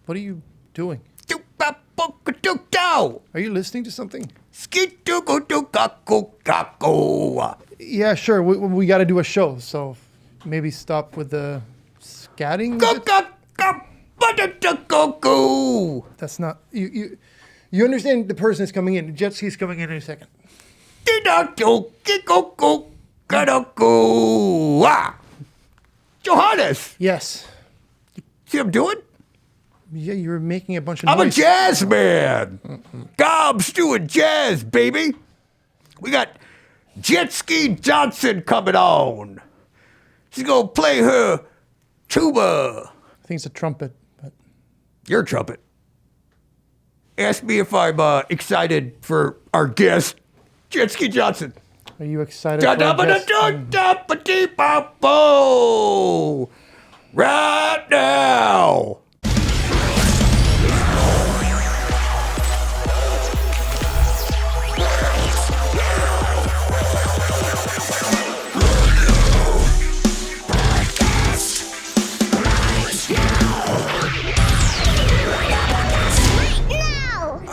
What are you doing? Are you listening to something? Yeah, sure. We got to do a show, so maybe stop with the scatting. That's not you. You understand the person is coming in. Jetski's coming in a second. Johannes! Yes. See what I'm doing? Yeah, you're making a bunch of noise. I'm a jazz man. Gob's doing jazz, baby. We got Jetski Johnson coming on. She's going to play her tuba. I think it's a trumpet, but... Your trumpet. Ask me if I'm excited for our guest, Jetski Johnson. Are you excited for our guest? Right now.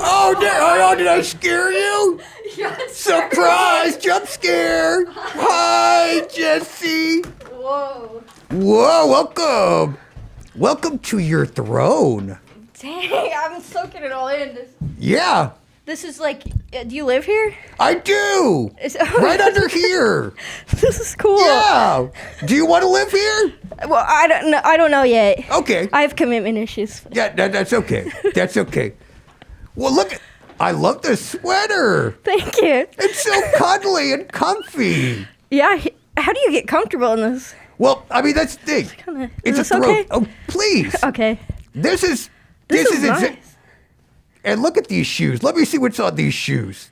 Oh, did I scare you? Surprise, jump scare. Hi, Jessie. Whoa. Whoa, welcome. Welcome to your throne. Dang, I'm soaking it all in. Yeah. This is like, do you live here? I do. Right under here. This is cool. Yeah. Do you want to live here? Well, I don't know yet. Okay. I have commitment issues. Yeah, that's okay. That's okay. Well, look, I love the sweater. Thank you. It's so cuddly and comfy. Yeah, how do you get comfortable in this? Well, I mean, that's the thing. Is this a throw. okay? Oh, please. Okay. This is nice. And look at these shoes. Let me see what's on these shoes.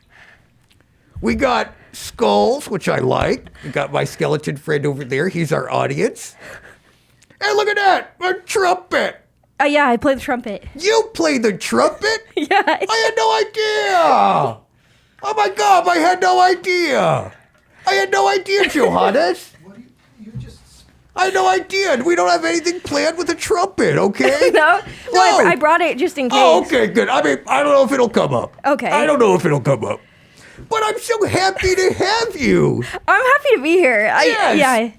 We got skulls, which I like. We got my skeleton friend over there. He's our audience. And look at that, a trumpet. Yeah, I play the trumpet. You play the trumpet? Yeah. I had no idea. Oh my God, I had no idea. I had no idea, Johannes. I had no idea. We don't have anything planned with a trumpet, okay? No? Well, I brought it just in case. Oh, okay, good. I mean, I don't know if it'll come up. Okay. I don't know if it'll come up. But I'm so happy to have you. I'm happy to be here. Yes. Yeah.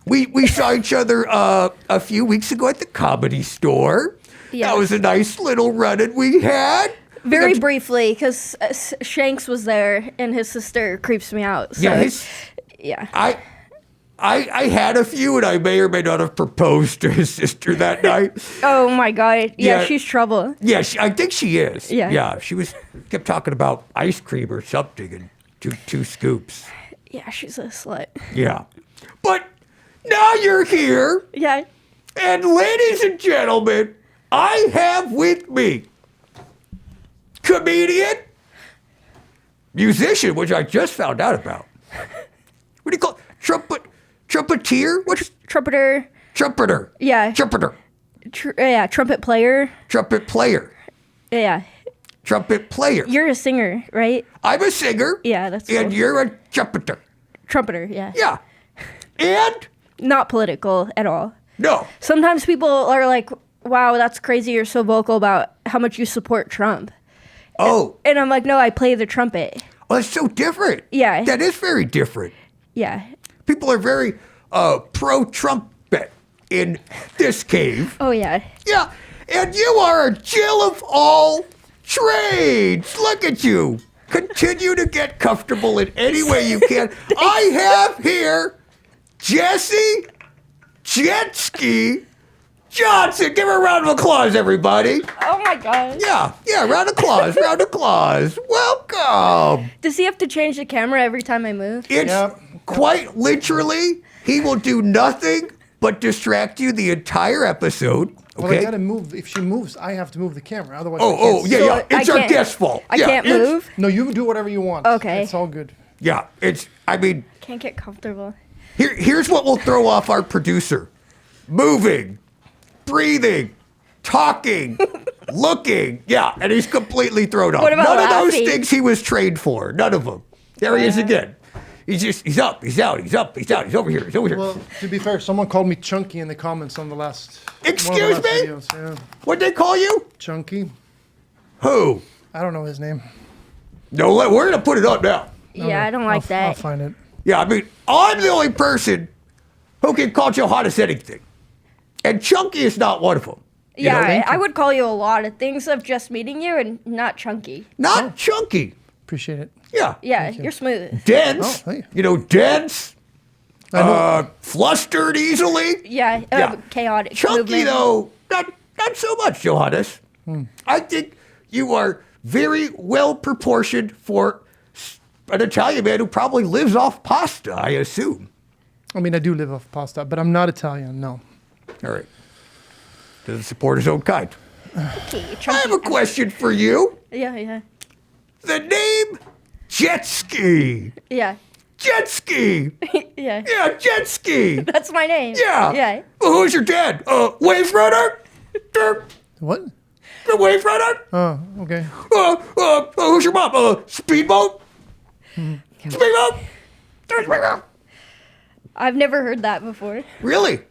We saw each other a few weeks ago at the Comedy Store. Yes. That was a nice little run-in we had. Very briefly, because Shanks was there and his sister creeps me out. So, Yes. Yeah. I had a few, and I may or may not have proposed to his sister that night. Oh my God. Yeah, Yeah. she's trouble. Yeah, I think she is. Yeah. Yeah, she kept talking about ice cream or something and two scoops. Yeah, she's a slut. Yeah. But now you're here, Yeah. and ladies and gentlemen, I have with me comedian, musician, which I just found out about. What do you call it? Trumpeteer? What's Trumpeter. trumpeter? Yeah. Trumpeter. Yeah, trumpet player. Trumpet player. Yeah. Trumpet player. You're a singer, right? I'm a singer. Yeah, that's And cool. you're a trumpeter. Trumpeter, yeah. Yeah. And Not political at all. no. Sometimes people are like, wow, that's crazy. You're so vocal about how much you support Trump. Oh, And I'm like, no, I play the trumpet. well, it's so different. Yeah. That is very different. Yeah. People are very pro-trumpet in this cave. Oh, yeah. Yeah, and you are a Jill of all trades. Look at you. Continue to get comfortable in any way you can. I have here Jessie Jetski Johnson. Give her a round of applause, everybody. Oh, my God. Yeah, round of applause, round of applause. Welcome. Does he have to change the camera every time I move? It's quite literally, he will do nothing but distract you the entire episode. Well, I Okay. gotta move. If she moves, I have to move the camera. Otherwise, Yeah. So It's I our can't- guest's fault. I Yeah, can't it's- move? No, you do whatever you want. Okay. It's all good. Yeah, I mean, Can't get comfortable. here's what will throw off our producer: moving, breathing, talking, looking. Yeah, and he's completely thrown off. What about None of those laughing? things he was trained for. None of them. There he is again. He's up, he's out, he's up, he's out, he's over here, he's over here. Well, to be fair, someone called me Chunky in the comments on the last. Excuse one of the last me? videos, yeah. What'd they call you? Chunky. Who? I don't know his name. No, we're gonna put it up now. Yeah, I don't like I'll that. find it. Yeah, I mean, I'm the only person who can call Johannes anything. And Chunky is not one of them. You know? Yeah, I would call you a lot of things of just meeting you and not chunky. Not Chunky. Appreciate it. Yeah. Yeah, you're smooth. Dense. Oh, hey. You know, dense. I know. Flustered easily. Yeah, Yeah. chaotic. Chunky, movement. though, not so much, Johannes. I think you are very well proportioned for an Italian man who probably lives off pasta, I assume. I mean, I do live off pasta, but I'm not Italian, no. All right. Doesn't support his own kind. Okay, I chunky. have a question for you. Yeah. The name Jetski. Yeah. Jetski. Yeah. Yeah, Jetski. That's my name. Yeah. Yeah. Well, who's your dad? Wave Runner? What? The Wave Runner? Oh, okay. Who's your mom? Speedboat? Speedboat? Speedboat? I've never heard that before. Really?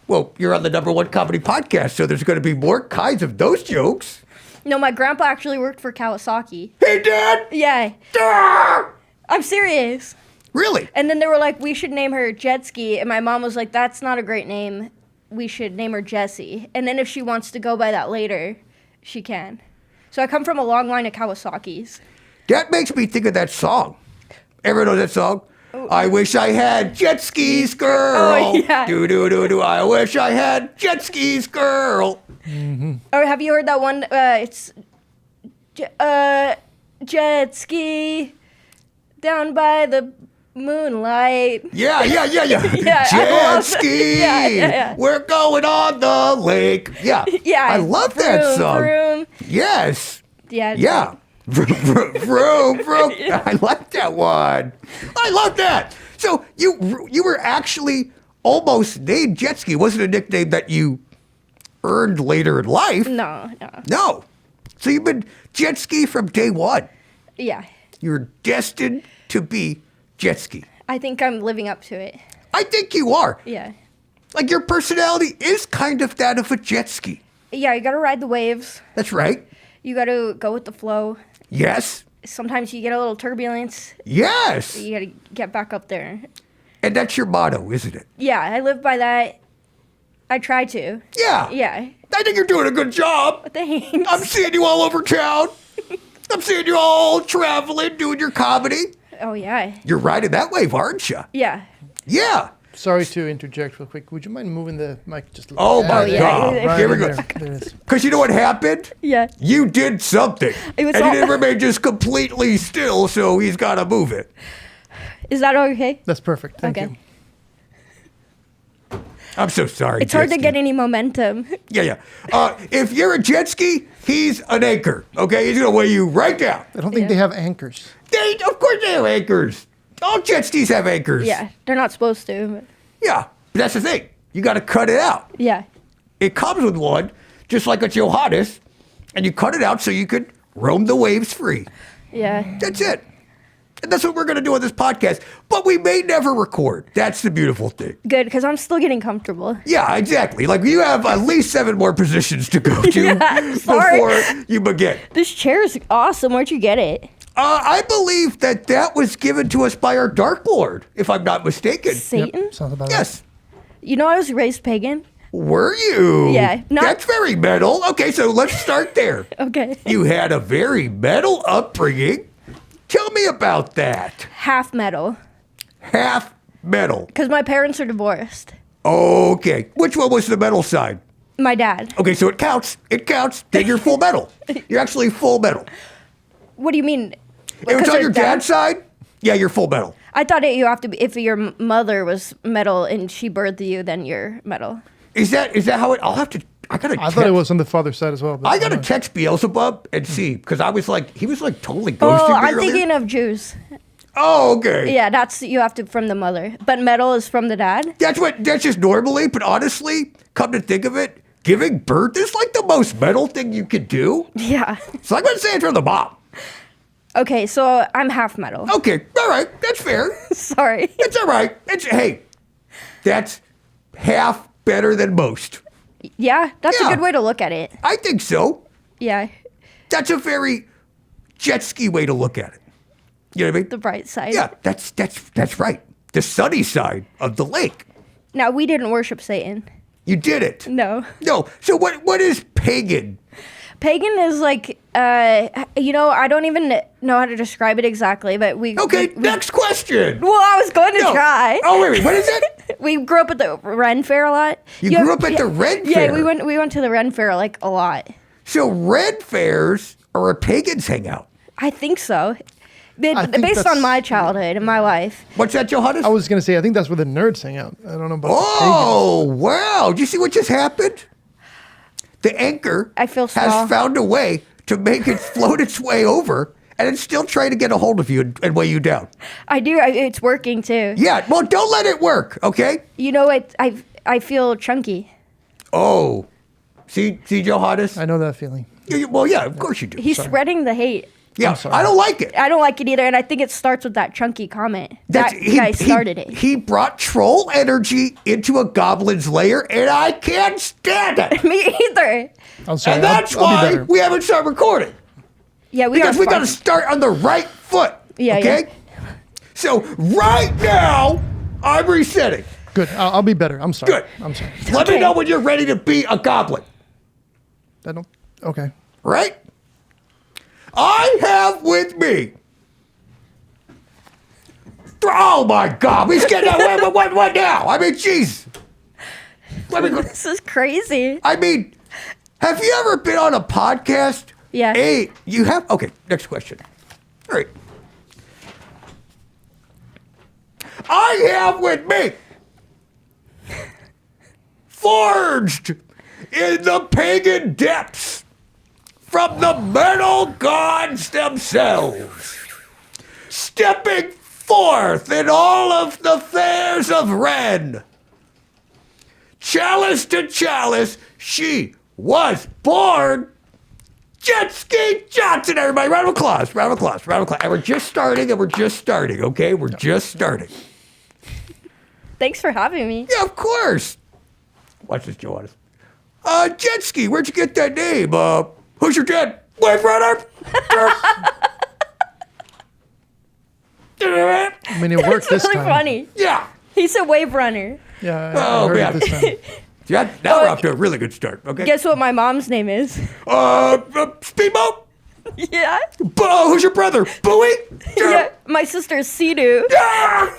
Well, you're on the #1 comedy podcast, so there's going to be more kinds of those jokes. No, my grandpa actually worked for Kawasaki. Hey, Dad! Yeah. Ah! I'm serious. Really? And then they were like, we should name her Jetski. And my mom was like, that's not a great name. We should name her Jessie. And then if she wants to go by that later, she can. So I come from a long line of Kawasaki's. That makes me think of that song. Everyone knows that song? I wish I had jet skis, girl. Oh, yeah. Do. I wish I had jet skis, girl. Or have you heard that one? It's jet ski down by the moonlight. Yeah. Yeah, I Jet love- ski. Yeah. We're going on the lake. Yeah. Yeah. I love that Vroom, song. vroom. Yes. Yeah. it's Yeah. Vroom. I like that one. I love that. So you were actually almost named Jetski. It wasn't a nickname that you earned later in life. No. No. So you've been Jetski from day one. Yeah. You're destined to be Jetski. I think I'm living up to it. I think you are. Yeah. Like your personality is kind of that of a jet ski. Yeah, you gotta ride the waves. That's right. You gotta go with the flow. Yes. Sometimes you get a little turbulence. Yes. You gotta get back up there. And that's your motto, isn't it? Yeah, I live by that. I try to. Yeah. Yeah. I think you're doing a good job. Thanks. I'm seeing you all over town. I'm seeing you all traveling, doing your comedy. Oh, yeah. You're riding that wave, aren't you? Yeah. Yeah. Sorry to interject real quick. Would you mind moving the mic just a Oh little? my yeah. God. Right Here we in go. there. There it is. Because you know what happened? Yeah. You did something. It was and all- you didn't remain just completely still, so he's got to move it. Is that okay? That's perfect. Thank Okay. you. I'm so sorry. It's hard to Jetski. get any momentum. Yeah. If you're a jet ski, he's an anchor. Okay, he's gonna weigh you right down. I don't think Yeah. they have anchors. Of course they have anchors. All jet skis have anchors. Yeah. They're not supposed to. But Yeah, but that's the thing. You got to cut it out. yeah. It comes with one, just like a Johannes, and you cut it out so you could roam the waves free. Yeah. That's it. And that's what we're gonna do on this podcast. But we may never record. That's the beautiful thing. Good, because I'm still getting comfortable. Yeah, exactly. Like you have at least 7 more positions to go to Yeah, sorry. before you begin. This chair is awesome. Where'd you get it? I believe that was given to us by our Dark Lord, if I'm not mistaken. Satan? Sounds about Yes. You know I was raised pagan? Were you? Yeah, not- That's very metal. Okay, so let's start there. Okay. You had a very metal upbringing. Tell me about that. Half metal. Half metal. Because my parents are divorced. Okay. Which one was the metal side? My dad. Okay, so it counts. It counts. Then you're full metal. You're actually full metal. What do you mean? If it's Because on they're your dad's side, yeah, you're full metal. I thought you have to be, if your mother was metal and she birthed you, then you're metal. Is that how it? I gotta. I thought it was on the father's side as well. But I gotta don't know. text Beelzebub and see because I was like, he was like totally ghosting Oh, me I'm earlier. thinking of Jews. Oh, okay. Yeah, that's, you have to from the mother. But metal is from the dad? That's just normally, but honestly, come to think of it, giving birth is like the most metal thing you could do. Yeah. So I'm gonna say it's from the mom. Okay, so I'm half metal. Okay, all right, that's fair. Sorry. It's all right. Hey, that's half better than most. Yeah, that's Yeah. a good way to look at it. I think so. Yeah, That's a very Jetski way to look at it. You know what I mean? the bright side. Yeah, that's right. The sunny side of the lake. Now, we didn't worship Satan. You did it. No. No. So what is pagan? Pagan is like, I don't even know how to describe it exactly, but we. Okay, we- next question. Well, I was going to No. try. Oh wait, what is it? We grew up at the Ren Fair a lot. You grew up at the Ren Yeah, Fair? we went to the Ren Fair like a lot. So red fairs are where pagans hang out. I think so. I think Based that's- on my childhood and my life. What's that, Johannes? I was gonna say I think that's where the nerds hang out. I don't know about. Oh, wow. Do you see what just happened? The anchor I feel small. has found a way to make it float its way over, and it's still trying to get a hold of you and weigh you down. I do. It's working too. Yeah, well, don't let it work, okay? You know what? I feel chunky. Oh, see, Johannes? I know that feeling. Well, yeah, of course you do. He's spreading the hate. Yeah, sorry. I don't like it. I don't like it either, and I think it starts with that chunky comment. That He- guy started it. He brought troll energy into a goblin's lair, and I can't stand it. Me either. I'm sorry. And that's I'll be why better. we haven't started recording. Yeah, we Because are. we got to fine. start on the right foot. Yeah, okay? So right now, I'm resetting. Good. I'll be better. I'm sorry. Good. I'm sorry. Let me Okay. know when you're ready to be a goblin. I don't. Okay. Right? I have with me. Oh my God! He's getting out. What now? I mean, jeez. This is crazy. I mean, have you ever been on a podcast? Yeah. Hey, you have? Okay, next question. All right. I have with me, forged in the pagan depths from the metal gods themselves, stepping forth in all of the fairs of Ren. Chalice to chalice, she was born. Jetski Johnson, everybody. Round of applause, round of applause, round of applause. And we're just starting, okay? We're just starting. Thanks for having me. Yeah, of course. Watch this, Johannes. Jetski, where'd you get that name? Who's your dad? Wave runner? I mean, it worked It's this really time. funny. Yeah. He's a wave runner. Yeah. Oh, I heard man. it this time. Yeah, now we're off to a really good start, okay? Guess what my mom's name is? Speedboat? Yeah. Who's your brother? Bowie? Yeah. My sister's Sea-Doo. Ah!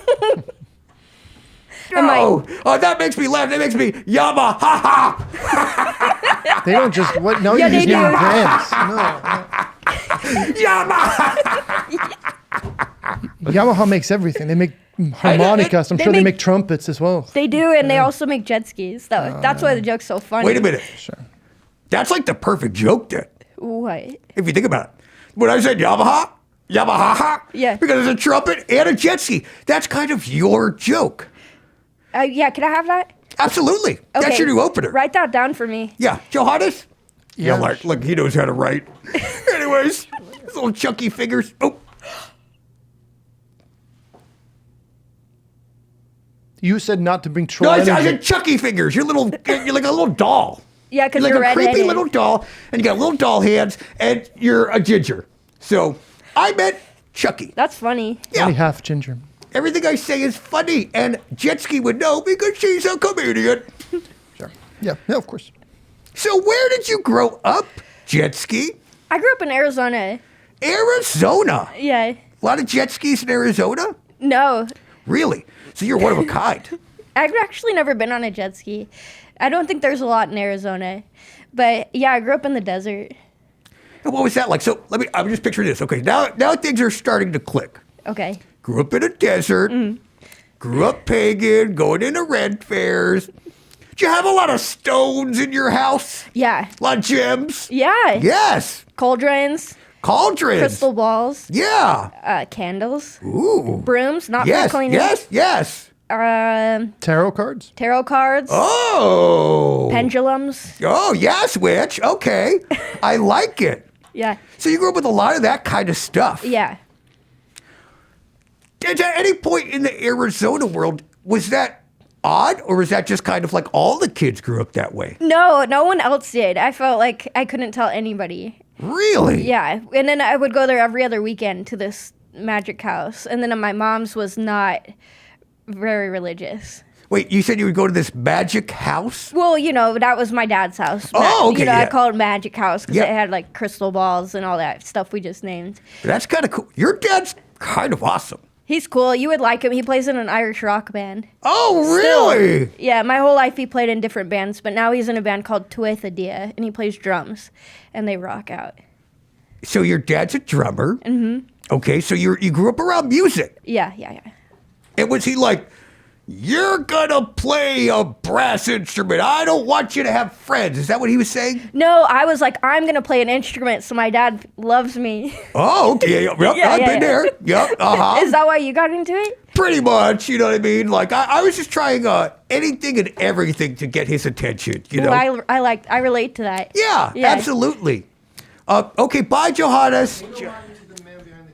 And No. Oh, that makes me laugh. That makes me Yamaha. They don't just what? No, Yeah, you just they name do. brands. Yamaha. No. Yamaha makes everything. They make harmonicas. I'm They sure they make- make trumpets as well. They do, and they also make jet skis. That's why the joke's so funny. Wait a minute. Sure. That's like the perfect joke then, What? if you think about it. When I said Yamaha, Yeah. because it's a trumpet and a jet ski. That's kind of your joke. Yeah, can I have that? Absolutely. That's your new opener. Write that down for me. Yeah. Johannes? Yeah, Yeah. look, he knows how to write. Anyways, his little chunky fingers. Oh, You said not to bring no, troll I energy. said chunky fingers. You're like a little doll. Yeah, because You're you're like a redheaded. creepy little doll, and you got little doll hands, and you're a ginger. So I meant Chucky. That's funny. Only Yeah, half ginger. everything I say is funny, and Jetski would know because she's a comedian. Sure. Yeah. Yeah. Of course. So where did you grow up, Jetski? I grew up in Arizona. Arizona. Yeah. A lot of jet skis in Arizona? No, Really? So you're one of a kind. I've actually never been on a jet ski. I don't think there's a lot in Arizona. But yeah, I grew up in the desert. And what was that like? So I'm just picturing this. Okay, now things are starting to click. Okay. Grew up in a desert. Grew up pagan, going into red fairs. Did you have a lot of stones in your house? Yeah. A lot of gems? Yeah. Yes. Cauldrons, Cauldrons. crystal balls, Yeah. candles, Ooh. brooms, not Yes, for cleaning. yes. Tarot cards. Tarot cards, Oh. pendulums. Oh, yes, witch. Okay. I like it. Yeah. So you grew up with a lot of that kind of stuff. Yeah. At any point in the Arizona world, was that odd, or was that just kind of like all the kids grew up that way? No, no one else did. I felt like I couldn't tell anybody. Really? Yeah. And then I would go there every other weekend to this magic house. And then my mom's was not very religious. Wait, you said you would go to this magic house? Well, that was my dad's house. Oh, okay, I yeah. call it magic house because Yeah. it had like crystal balls and all that stuff we just named. That's kind of cool. Your dad's kind of awesome. He's cool. You would like him. He plays in an Irish rock band. Oh, really? Yeah, my whole life he played in different bands, but now he's in a band called Tuatha Dea, and he plays drums, and they rock out. So your dad's a drummer. Mm-hmm. Okay, so you grew up around music. Yeah. And was he like, you're gonna play a brass instrument. I don't want you to have friends. Is that what he was saying? No, I was like, I'm going to play an instrument so my dad loves me. Oh, okay. Yep, I've been there. Yep, uh-huh. Is that why you got into it? Pretty much, you know what I mean? Like, I was just trying anything and everything to get his attention, you know? Well, I relate to that. Yeah, absolutely. Okay, bye, Johannes.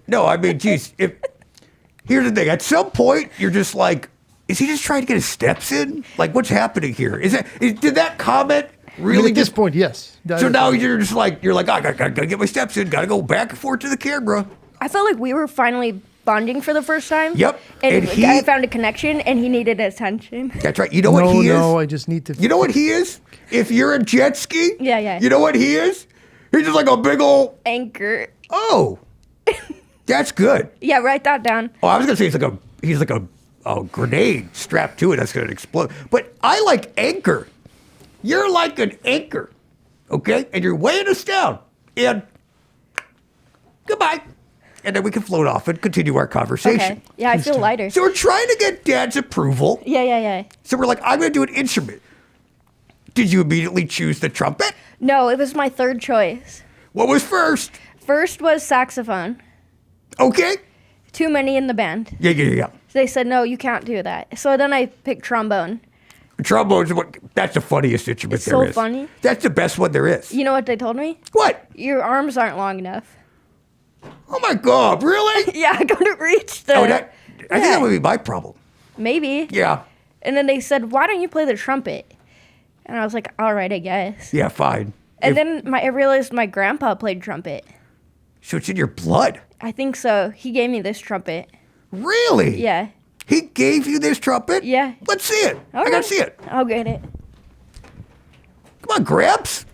No, I mean, geez, here's the thing. At some point, you're just like, is he just trying to get his steps in? Like, what's happening here? Did that comment really At this point, yes. So now you're like, I gotta get my steps in, gotta go back and forth to the camera. I felt like we were finally bonding for the first time. Yep. And I found a connection, and he needed attention. That's right. You know what he is? No, I just need to. You know what he is? If you're a jet ski, Yeah. You know what he is? He's just like a big old. Anchor. Oh, that's good. Yeah, write that down. Oh, I was gonna say he's like a grenade strapped to it that's gonna explode. But I like anchor. You're like an anchor, okay? And you're weighing us down. And goodbye. And then we can float off and continue our conversation. Okay. Yeah, I feel lighter. So we're trying to get Dad's approval. Yeah. So we're like, I'm gonna do an instrument. Did you immediately choose the trumpet? No, it was my third choice. What was first? First was saxophone. Okay. Too many in the band. Yeah. So they said, no, you can't do that. So then I picked trombone. Trombone's that's the funniest instrument It's there so is. funny. That's the best one there is. You know what they told me? What? Your arms aren't long enough. Oh my God, really? Yeah, I couldn't reach the... I think that would be my problem. Maybe. Yeah. And then they said, why don't you play the trumpet? And I was like, all right, I guess. Yeah, fine. And then I realized my grandpa played trumpet. So it's in your blood. I think so. He gave me this trumpet. Really? Yeah. He gave you this trumpet? Yeah. Let's see it. I Okay. gotta see it. I'll get it. Come on, Gramps.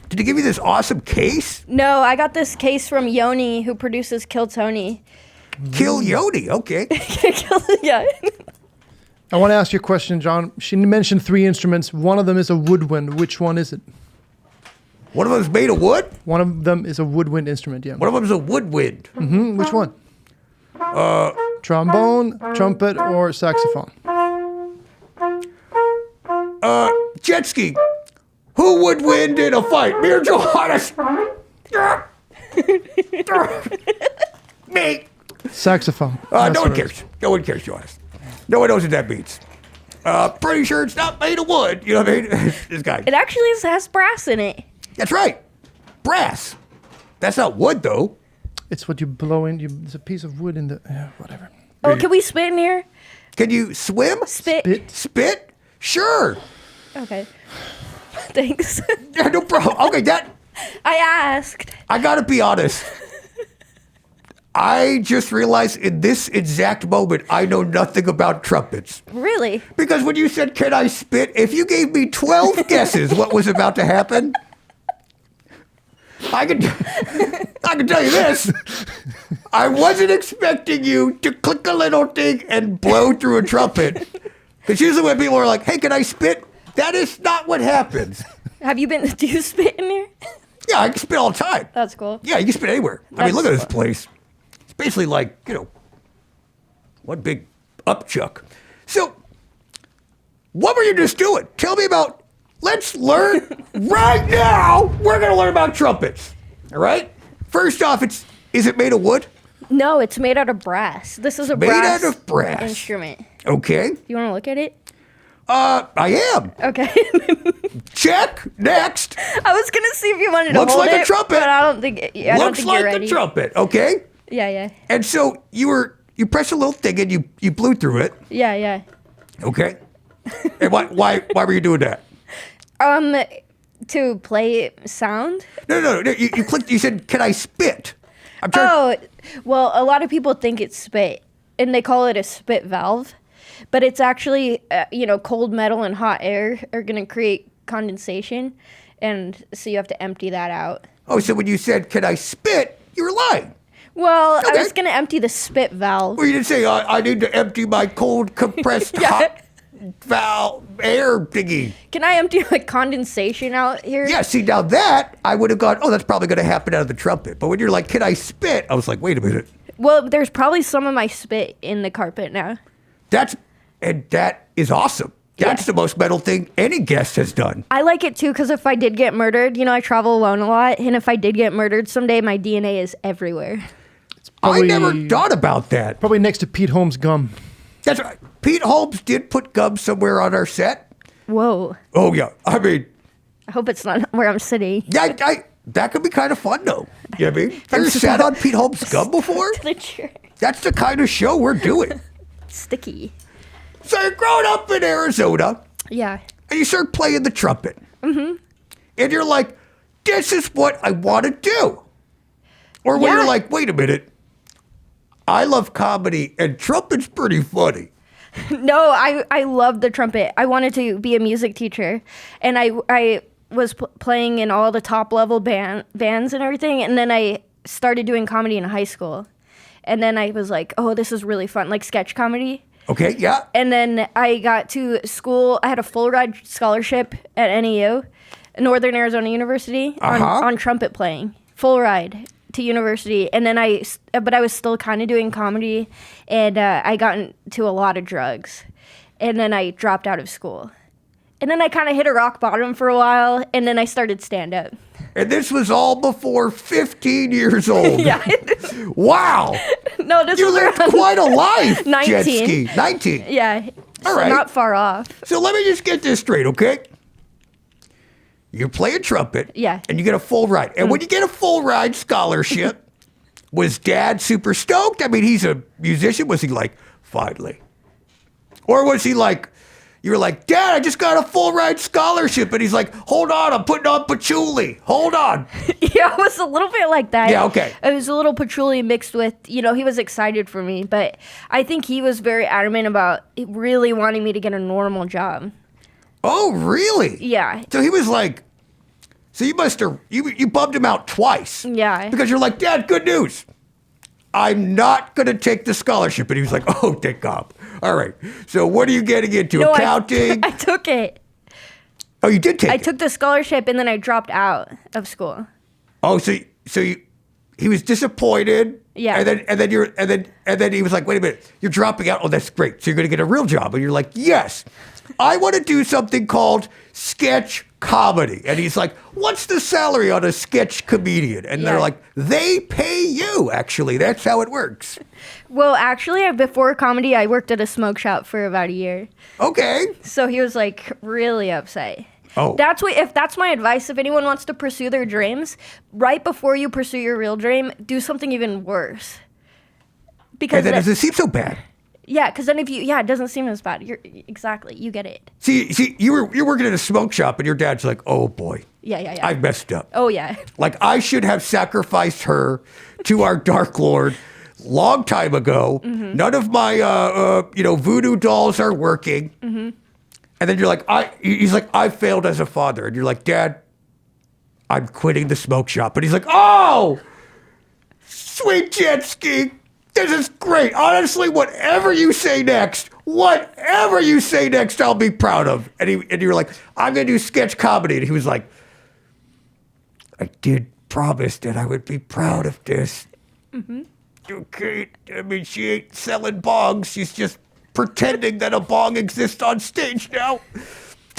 Did he give you this awesome case? No, I got this case from Yoni, who produces Kill Tony. Kill Yodi, okay. Yeah. I want to ask you a question, John. She mentioned 3 instruments. One of them is a woodwind. Which one is it? One of them's made of wood. One of them is a woodwind instrument, yeah. One of them's a woodwind. Which one? Trombone, trumpet, or saxophone? Jetski. Who would win in a fight? Me or Johannes? Me. Saxophone. No That's one what it is. cares. No one cares, Johannes. No one knows what that means. Pretty sure it's not made of wood. You know what I mean? This guy. It actually has brass in it. That's right. Brass. That's not wood, though. It's what you blow in. There's a piece of wood in the... Yeah, whatever. Oh, can we spit in here? Can you swim? Spit. Spit. Spit? Sure. Okay. Thanks. Yeah, no problem. Okay, I asked. I gotta be honest. I just realized in this exact moment, I know nothing about trumpets. Really? Because when you said, can I spit? If you gave me 12 guesses what was about to happen, I can tell you this. I wasn't expecting you to click a little thing and blow through a trumpet. Because usually when people are like, hey, can I spit? That is not what happens. Do you spit in here? Yeah, I can spit all the time. That's cool. Yeah, you can spit anywhere. I mean, That's look at this fun. place. It's basically like, one big upchuck. So, what were you just doing? Tell me about, let's learn right now. We're going to learn about trumpets. All right? First off, is it made of wood? No, it's made out of brass. This is a Made brass out of brass. instrument. Okay. You want to look at it? I am. Okay. Check. Next. I was gonna see if you wanted to Looks hold like a it, trumpet. but I don't think. Yeah, I don't Looks think like you're ready. the trumpet. Okay. Yeah. And so you press a little thing and you blew through it. Yeah. Okay. And why were you doing that? To play sound. No. You clicked. You said, "Can I spit?" I'm trying. Oh, well, a lot of people think it's spit, and they call it a spit valve, but it's actually, cold metal and hot air are gonna create condensation, and so you have to empty that out. Oh, so when you said, "Can I spit?" you were lying. Well, Okay. I was gonna empty the spit valve. Well, you didn't say, "I need to empty my cold compressed hot valve air thingy." Can I empty like condensation out here? Yeah, see, now that, I would have gone, oh, that's probably going to happen out of the trumpet. But when you're like, "Can I spit?" I was like, wait a minute. Well, there's probably some of my spit in the carpet now. That is awesome. That's Yeah. the most metal thing any guest has done. I like it too because if I did get murdered, I travel alone a lot, and if I did get murdered someday, my DNA is everywhere. I never Probably- thought about that. Probably next to Pete Holmes' gum. That's right. Pete Holmes did put gum somewhere on our set. Whoa. Oh, yeah. I mean, I hope it's not where I'm sitting. that could be kind of fun, though. You know what I mean? Have you sat on Pete Holmes' gum before? The chair. That's the kind of show we're doing. Sticky. So you're growing up in Arizona, Yeah. and you start playing the trumpet. Mm-hmm. And you're like, this is what I want to do. Or when Yeah. you're like, wait a minute, I love comedy, and trumpet's pretty funny. No, I love the trumpet. I wanted to be a music teacher, and I was playing in all the top level bands and everything, and then I started doing comedy in high school, and then I was like, oh, this is really fun, like sketch comedy. Okay, yeah. And then I got to school. I had a full ride scholarship at NEU, Northern Arizona University, on trumpet playing, full ride to university. And then but I was still kind of doing comedy, and I got into a lot of drugs, and then I dropped out of school. And then I kind of hit a rock bottom for a while, and then I started stand up. And this was all before 15 years old. Yeah. Wow. No, this You was lived around quite a life, 19. Jetski. 19. Yeah. All So right. not far off. So let me just get this straight, okay? You play a trumpet. Yeah. And you get a full ride. And when you get a full ride scholarship, was Dad super stoked? I mean, he's a musician. Was he like, finally? Or was he like, you were like, Dad, I just got a full ride scholarship. And he's like, hold on, I'm putting on patchouli. Hold on. Yeah, it was a little bit like that. Yeah, okay. It was a little patchouli mixed with, he was excited for me, but I think he was very adamant about really wanting me to get a normal job. Oh, really? Yeah. So he was like, so you must have, you bumped him out twice. Yeah. Because you're like, Dad, good news. I'm not going to take the scholarship. And he was like, oh, thank God. All right. So what are you getting into? No, Accounting? I took it. Oh, you did take I it? took the scholarship and then I dropped out of school. Oh, so he was disappointed. Yeah. And then he was like, wait a minute, you're dropping out. Oh, that's great. So you're going to get a real job. And you're like, yes, I want to do something called sketch comedy. And he's like, what's the salary on a sketch comedian? And they're Yeah. like, they pay you, actually. That's how it works. Well, actually, before comedy, I worked at a smoke shop for about a year. Okay. So he was like really upset. Oh. If that's my advice, if anyone wants to pursue their dreams, right before you pursue your real dream, do something even worse. Because And then does it seem so bad? yeah, because then it doesn't seem as bad. Exactly, you get it. See, you're working at a smoke shop, and your dad's like, "Oh boy, Yeah. I messed up. Oh yeah. Like I should have sacrificed her to our Dark Lord long time ago. Mm-hmm. None of my voodoo dolls are working." Mm-hmm. And then you're like, he's like, "I failed as a father," and you're like, "Dad, I'm quitting the smoke shop." And he's like, "Oh, sweet Jetski. This is great. Honestly, whatever you say next, I'll be proud of." And you were like, "I'm going to do sketch comedy." And he was like, "I did promise that I would be proud of this." Mm-hmm. Okay. I mean, she ain't selling bongs. She's just pretending that a bong exists on stage now.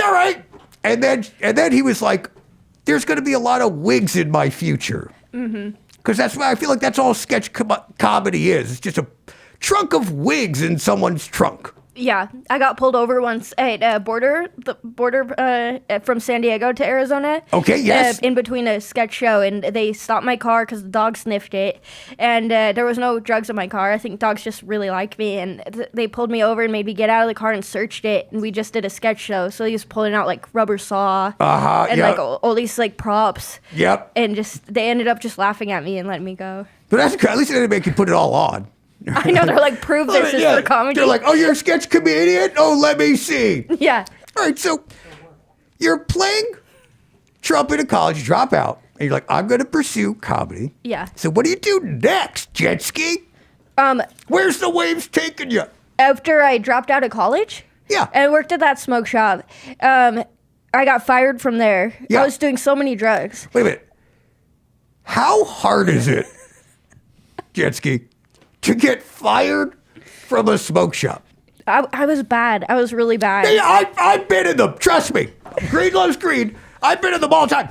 All right. And then he was like, "There's going to be a lot of wigs in my future." Mm-hmm. Because that's why I feel like that's all sketch comedy is. It's just a trunk of wigs in someone's trunk. Yeah, I got pulled over once at the border from San Diego to Arizona. Okay, yes. In between a sketch show, and they stopped my car because the dog sniffed it, and there was no drugs in my car. I think dogs just really like me, and they pulled me over and made me get out of the car and searched it, and we just did a sketch show, so he was pulling out like rubber saw and yep. like all these like props. Yep. And they ended up just laughing at me and letting me go. But that's good. At least they didn't make you put it all on. I know, they're like, prove this is for comedy. They're like, oh, you're a sketch comedian? Oh, let me see. Yeah. All right, so you're playing trumpet in college, you drop out, and you're like, I'm going to pursue comedy. Yeah. So what do you do next, Jetski? Where's the waves taking you? After I dropped out of college, Yeah. and I worked at that smoke shop. I got fired from there. Yeah. I was doing so many drugs. Wait a minute. How hard is it, Jetski, to get fired from a smoke shop? I was bad. I was really bad. Hey, I've been in them. Trust me. Green loves green. I've been in them all the time.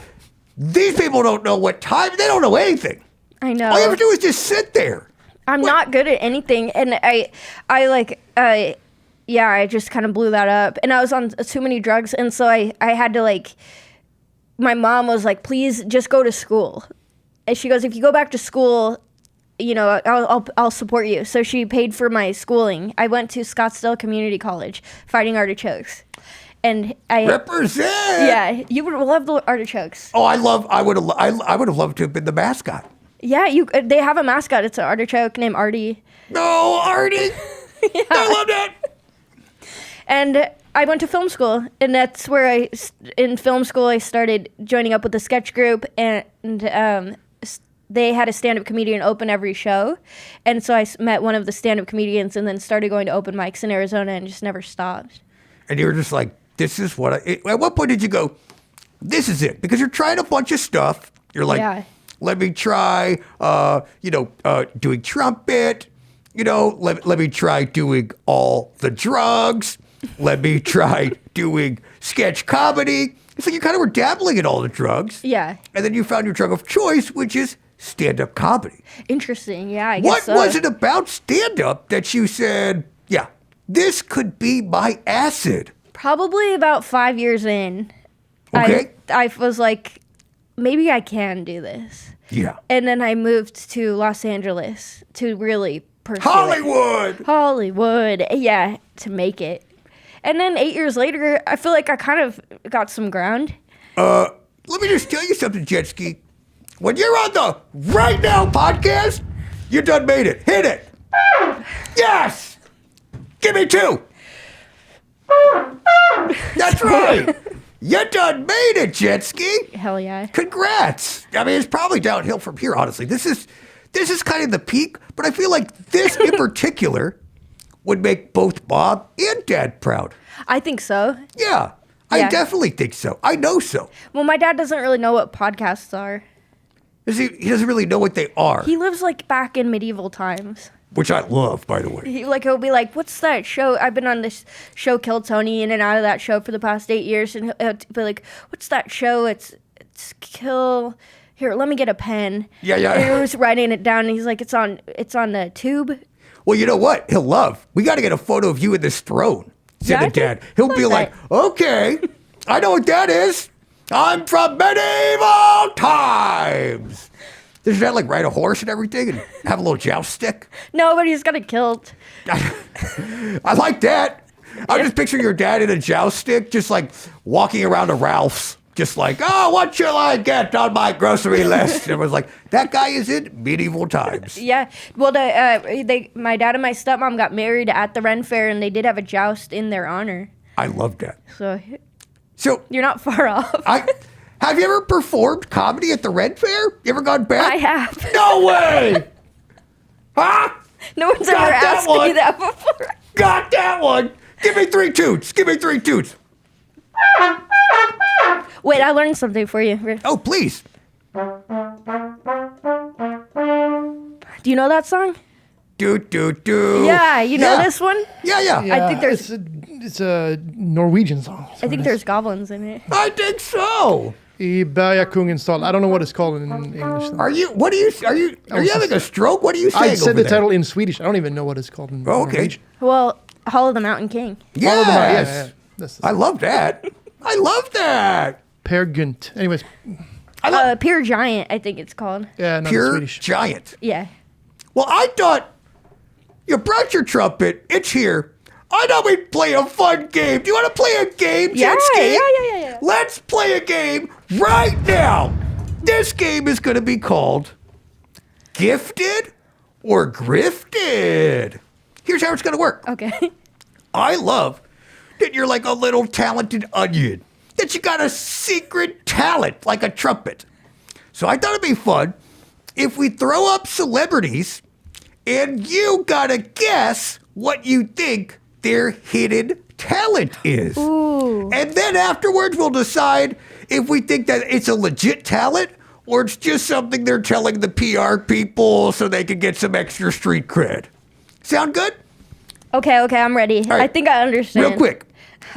These people don't know what time. They don't know anything. I know. All you have to do is just sit there. I'm not good at anything, and I just kind of blew that up, and I was on too many drugs, and so I had to like. My mom was like, "Please, just go to school," and she goes, "If you go back to school, you know, I'll support you." So she paid for my schooling. I went to Scottsdale Community College, Fighting Artichokes, and I Represent. Yeah, you would love the artichokes. Oh, I would have loved to have been the mascot. Yeah, they have a mascot. It's an artichoke named Artie. No, Artie. Yeah. I love that. And I went to film school, and that's where in film school I started joining up with the sketch group, and they had a stand-up comedian open every show, and so I met one of the stand-up comedians, and then started going to open mics in Arizona, and just never stopped. And you were just like, this is what at what point did you go, this is it? Because you're trying a bunch of stuff. You're like, Yeah. let me try, doing trumpet. Let me try doing all the drugs. Let me try doing sketch comedy. It's like you kind of were dabbling in all the drugs. Yeah. And then you found your drug of choice, which is stand-up comedy. Interesting. Yeah, I guess What so. was it about stand-up that you said, yeah, this could be my acid? Probably about 5 years in. Okay. I was like, maybe I can do this. Yeah. And then I moved to Los Angeles to really pursue Hollywood! Hollywood, yeah, to make it. And then 8 years later, I feel like I kind of got some ground. Let me just tell you something, Jetski. When you're on the Right Now podcast, you done made it. Hit it. Yes! Give me 2. That's right. You done made it, Jetski. Hell yeah. Congrats. I mean, it's probably downhill from here, honestly. This is kind of the peak, but I feel like this in particular would make both Bob and Dad proud. I think so. Yeah, I Yeah. definitely think so. I know so. Well, my dad doesn't really know what podcasts are. He doesn't really know what they are, He lives like back in medieval times. which I love, by the way. He'll be like, "What's that show? I've been on this show, Kill Tony, in and out of that show for the past 8 years." And he'll be like, "What's that show? It's Kill. Here, let me get a pen." Yeah. And he was writing it down, and he's like, "It's on the tube." Well, you know what? He'll love. We got to get a photo of you in this throne, said Yeah, the I dad. think- He'll love be like, that. okay, I know what that is. I'm from medieval times. Does that like ride a horse and everything and have a little joust stick? No, but he's got a kilt. I like that. I'm just picturing your dad in a joust stick, just like walking around a Ralph's, just like, oh, what shall I get on my grocery list? And everyone's like, that guy is in medieval times. Yeah. Well, my dad and my stepmom got married at the Ren Fair, and they did have a joust in their honor. I love that. So you're not far off. Have you ever performed comedy at the Red Fair? You ever gone back? I have. No way! Huh? No one's Got ever that asked me one. that before. Got that one! Give me 3 toots! Give me 3 toots! Wait, I learned something for you. Oh, please! Do you know that song? Do. Yeah, you know this one? Yeah. I think there's- it's a Norwegian song. I think there's goblins in it. I think so. I Berga Kungens Dal. I don't know what it's called in English. Though. Are you having a stroke? What are you saying I said over the there? title in Swedish. I don't even know what it's called in Oh, okay. Norwegian. Well, Hall of the Mountain King. Follow them out. Yes. Yeah. This is I love that. I love that. Pergunt. Anyways, Pure Giant, I think it's called. yeah, no, Pure Swedish. giant. Yeah. Well, I thought you brought your trumpet. It's here. I thought we'd play a fun game. Do you want to play a game, Yeah, Jetski? yeah. Let's play a game right now. This game is going to be called Gifted or Grifted. Here's how it's going to work. Okay. I love that you're like a little talented onion, that you got a secret talent like a trumpet. So I thought it'd be fun if we throw up celebrities and you gotta guess what you think their hidden talent is. Ooh. And then afterwards we'll decide if we think that it's a legit talent or it's just something they're telling the PR people so they can get some extra street cred. Sound good? Okay, I'm ready. right. I think I understand. Real quick.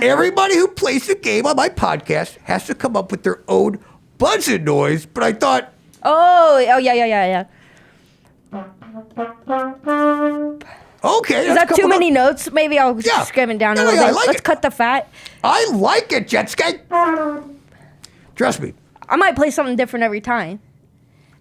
Everybody who plays the game on my podcast has to come up with their own buzzing noise, but I thought, Oh, yeah. okay. Is that too many notes? Maybe I'll Yeah. scrim it down No, a no, little yeah, I bit. like Let's it. cut the fat. I like it, Jetski. Trust me. I might play something different every time.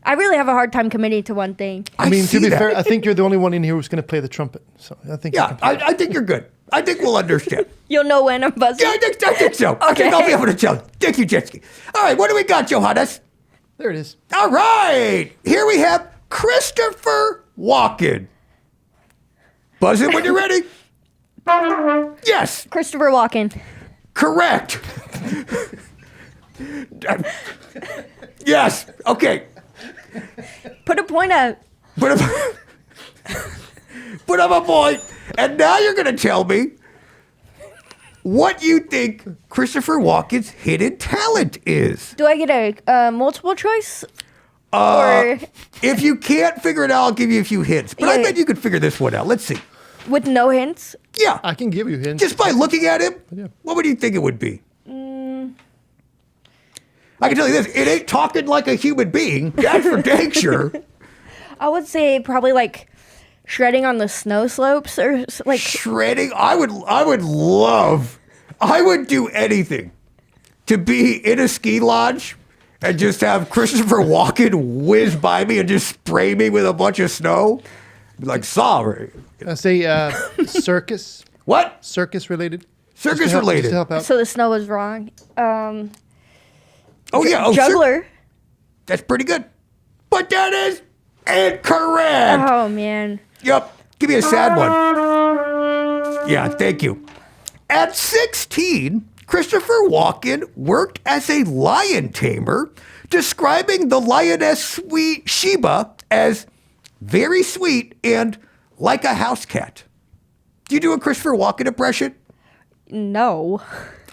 I really have a hard time committing to one thing. I mean, see to be that. fair, I think you're the only one in here who's going to play the trumpet. So I think you Yeah, can play it. I think you're good. I think we'll understand. You'll know when I'm buzzing. Yeah, I think so. I think I'll be able to tell. Thank you, Jetski. All right, what do we got, Johannes? There it is. All right, here we have Christopher Walken. Buzz it when you're ready. Yes, Christopher Walken. correct. Yes, okay. Put a point out. Put up, put up a point. And now you're going to tell me what you think Christopher Walken's hidden talent is. Do I get a multiple choice? Or If you can't figure it out, I'll give you a few hints. But I Yeah. bet you could figure this one out. Let's see. with no hints? Yeah. I can give you hints. Just by looking at him, Yeah. what would you think it would be? I can tell you this, it ain't talking like a human being. That's for dang sure. I would say probably like shredding on the snow slopes or like. Shredding, I would do anything to be in a ski lodge and just have Christopher Walken whiz by me and just spray me with a bunch of snow. Be like, sorry. I say circus. What? Circus related. Circus Just to help- related. Just to help out. So the snow was wrong. Oh, yeah. Oh, Juggler. That's pretty good. But that is incorrect. Oh man. Yep. Give me a sad one. Yeah, thank you. At 16, Christopher Walken worked as a lion tamer, describing the lioness sweet Sheba as very sweet and like a house cat. Do you do a Christopher Walken impression? No.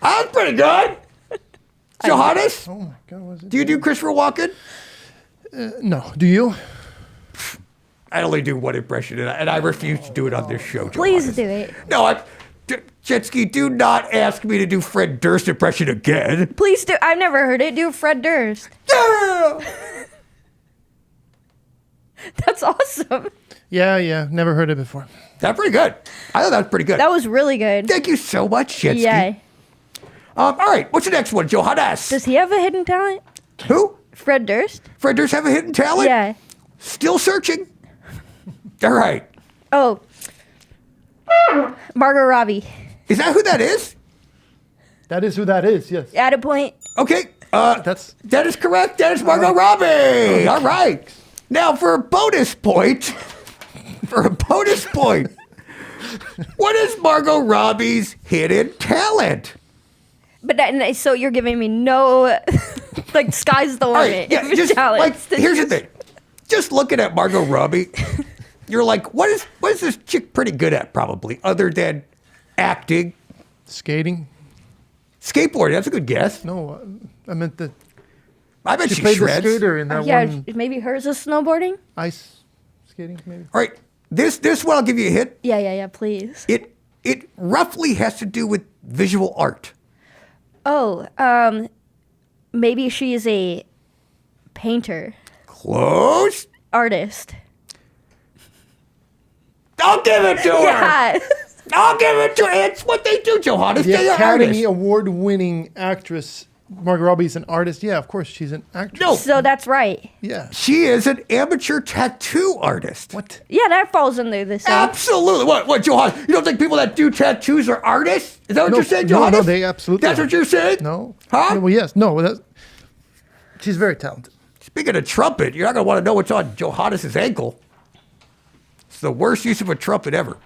That's pretty good. Johannes, Oh my God, what is it? do you do Christopher Walken? No. Do you? I only do one impression, and I refuse to do it on this show. Please Johannes. do it. No, Jetski, do not ask me to do Fred Durst impression again. Please do. I've never heard it. Do Fred Durst. Yeah. That's awesome. Yeah. Never heard it before. That's pretty good. I thought that was pretty good. That was really good. Thank you so much, Jetski. Yeah. All right, what's the next one, Johannes? Does he have a hidden talent? Who? Fred Durst? Fred Durst have a hidden talent? Yeah. Still searching. All right. Oh. Margot Robbie. Is that who that is? That is who that is. Yes. Add a point. Okay. That's That is correct. That is Margot Robbie. All right. Now for a bonus point. What is Margot Robbie's hidden talent? But so you're giving me no, like, sky's the All limit. right, yeah, If just talent. like here's the thing. Just looking at Margot Robbie, you're like, what is this chick pretty good at? Probably, other than acting, skating. skateboarding. That's a good guess. No, I meant the. I bet She she played shreds. the skater in that Yeah, one maybe hers is snowboarding? ice skating, maybe. All right, this one I'll give you a hint. Yeah, please. It roughly has to do with visual art. Oh, maybe she is a painter, Close. artist. I'll give it to her. Yeah. I'll give it to it's what they do, Johannes. The They're Academy artists. Award-winning actress Margot Robbie's an artist. Yeah, of course she's an actress. No, So that's right. Yeah. she is an amateur tattoo artist. What? Yeah, that falls under the same. Absolutely. What, Johannes? You don't think people that do tattoos are artists? Is that what No, you're saying, no, Johannes? no, they absolutely That's are. what you're saying? No. Huh? Yeah, well, yes. No. She's very talented. Speaking of trumpet, you're not going to want to know what's on Johannes' ankle. It's the worst use of a trumpet ever.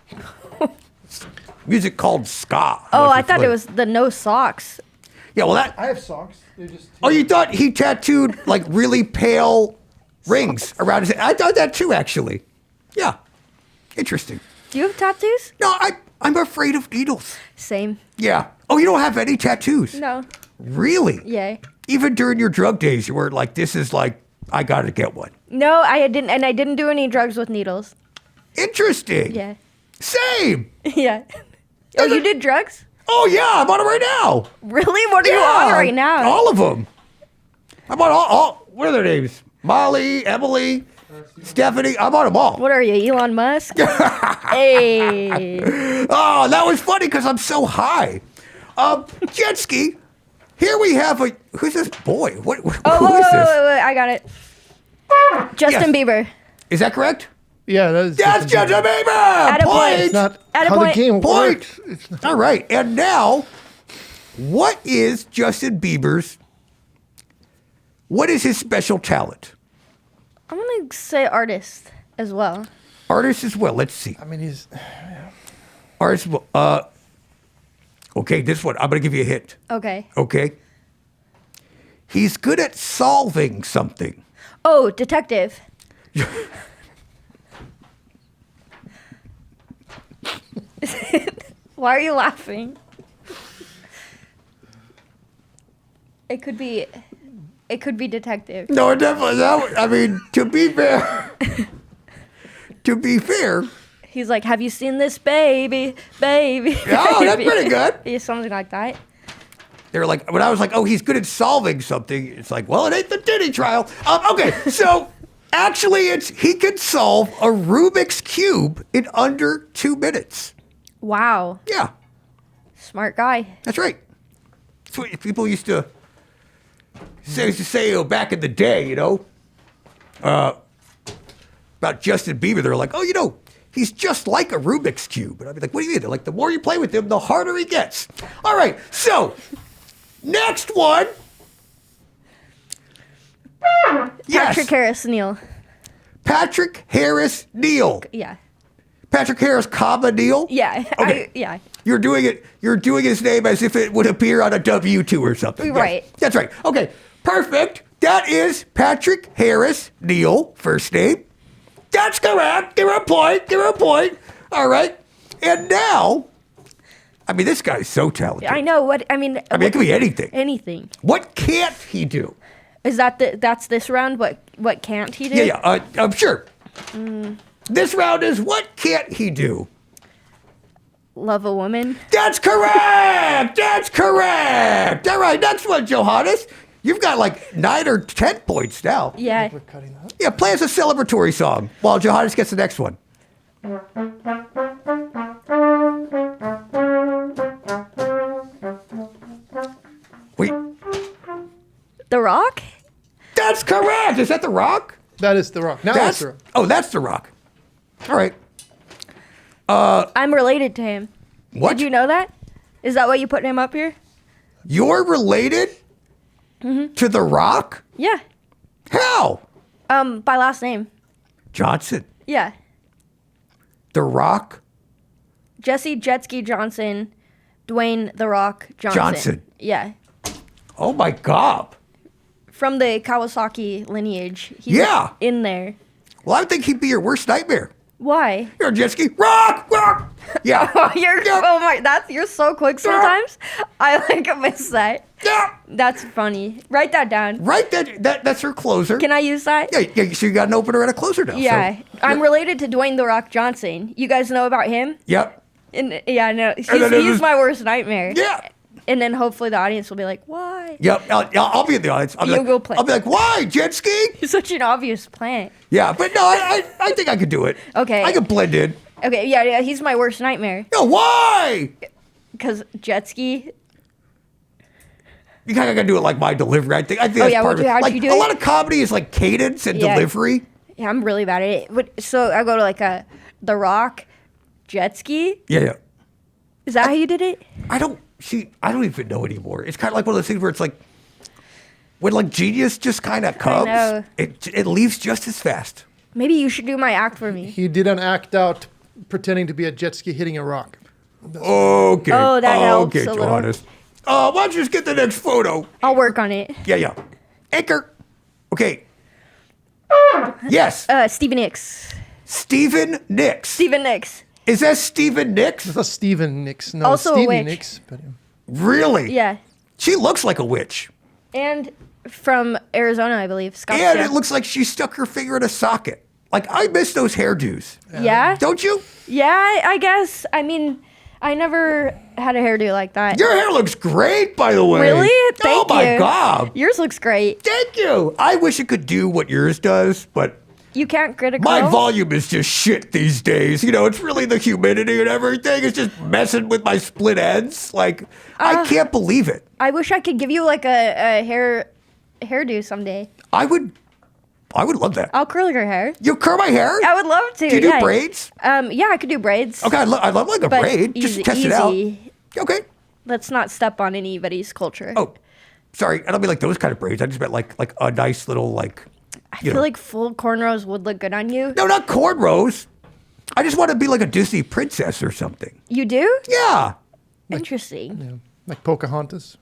Music called ska. Oh, I thought it was the no socks. Yeah, well, that. I have socks. They're just. Oh, you thought he tattooed like really pale rings around his head? I thought that too, actually. Yeah. Interesting. Do you have tattoos? No, I'm afraid of needles. Same. Yeah. Oh, you don't have any tattoos? No. Really? Yeah. Even during your drug days, you weren't like, this is like, I got to get one. No, I didn't, and I didn't do any drugs with needles. Interesting. Yeah. Same. Yeah. Oh, you did drugs? Oh, yeah, I'm on it right now. Really? What are you on right now? All of them. I'm on all what are their names? Molly, Emily, Stephanie. I'm on them all. What are you, Elon Musk? Hey. Oh, that was funny because I'm so high. Jetski, here we have who's this boy? Who is this? I got it. Justin Bieber. Is that correct? Yeah, that is. That's Justin Bieber! Atta boy. Point! It's not Atta how point. the game Point. works. It's not. All right, and now, what is his special talent? I'm going to say artist as well. Artist as well. Let's see. I mean, he's. Artist. Okay, this one. I'm going to give you a hint. Okay. Okay. He's good at solving something. Oh, detective. Why are you laughing? It could be detective. No, definitely. I mean, to be fair, He's like, have you seen this baby? Baby. Oh, that's baby." pretty good. Yeah, something like that. they were like, when I was like, oh, he's good at solving something, it's like, well, it ain't the Diddy trial. Okay, so actually, he can solve a Rubik's Cube in under 2 minutes. Wow. Yeah, Smart guy. that's right. That's what people used to say back in the day, about Justin Bieber. They're like, oh, he's just like a Rubik's Cube. And I'd be like, what do you mean? They're like, the more you play with him, the harder he gets. All right, next one. Patrick Harris Neal. Patrick Harris Neal. Yeah. Patrick Harris, Neal. Yeah. Okay. Yeah. You're doing his name as if it would appear on a W-2 or something. Yes, Right. that's right. Okay. Perfect. That is Patrick Harris Neal, first name. That's correct. Give her a point. All right. And now, I mean, this guy's so talented. I know what I mean. it could be anything. Anything. What can't he do? Is that's this round? What can't he do? Yeah. I'm sure. This round is what can't he do? Love a woman. That's correct. All right. Next one, Johannes. You've got like 9 or 10 points now. Yeah. We're cutting that. Yeah, play us a celebratory song while Johannes gets the next one. Wait, The Rock? that's correct. Is that The Rock? That is The Rock. Now that's The Rock. Oh, that's The Rock. All right. I'm related to him. What? Did you know that? Is that why you put him up here? You're related to The Rock? Yeah. How? By last name. Johnson. Yeah. The Rock? Jessie Jetski Johnson, Dwayne The Rock Johnson. Yeah. Oh my God. From the Kawasaki lineage. He's Yeah. in there. Well, I would think he'd be your worst nightmare. Why? You're a jet ski. Rock! Yeah. You're so quick sometimes. I miss that. Yeah. That's funny. Write that down. Right, that's her closer. Can I use that? Yeah, so you got an opener and a closer now. Yeah. So, I'm related to Dwayne The Rock Johnson. You guys know about him? Yep. And yeah, no. then He's my worst nightmare. Yeah. And then hopefully the audience will be like, why? Yep. I'll be in the audience. You will play. I'll be like, why, jet ski? You're such an obvious plant. Yeah, but no, I think I could do it. Okay. I could blend in. Okay, yeah, he's my worst nightmare. No, why? Because Jetski. You kind of got to do it like my delivery. I think Oh, that's yeah, part of it. how'd Like, you do a it? lot of comedy is like cadence and Yeah. delivery. Yeah, I'm really bad at it. So I go to like The Rock, Jetski. Yeah. Is that how you did it? I don't even know anymore. It's kind of like one of those things where it's like, when like genius just kind of comes, know. it leaves just as fast. Maybe you should do my act for me. He did an act out pretending to be a jet ski hitting a rock. Okay. Oh, that helps Okay, a little. Johannes. Why don't you just get the next photo? I'll work on it. Yeah. Anchor. Okay. Yes. Stevie Nicks. Stephen Nicks. Stephen Nicks. Is that Stephen Nicks? It's not Steven Nicks. No, Also a Stevie witch. Nicks. But, Really? Yeah. She looks like a witch. And from Arizona, I believe. And Scottsdale. it looks like she stuck her finger in a socket. Like, I miss those hairdos. Yeah? Don't you? Yeah, I guess. I mean, I never had a hairdo like that. Your hair looks great, by the way. Really? Oh, Thank my you. God. Yours looks great. Thank you. I wish it could do what yours does, but You can't grit a my curl? volume is just shit these days. You know, it's really the humidity and everything. It's just messing with my split ends. Like, I can't believe it. I wish I could give you like a hairdo someday. I would love that. I'll curl your hair. You curl my hair? I would love to. Do you do yeah. braids? Yeah, I could do braids. Okay, I love like a But braid. easy, Just test it out. easy. Okay. Let's not step on anybody's culture. Oh, sorry. I don't mean like those kind of braids. I just meant like a nice little like. I feel like full cornrows would look good on you. No, not cornrows. I just want to be like a Disney princess or something. You do? Yeah. Interesting. yeah, like Pocahontas.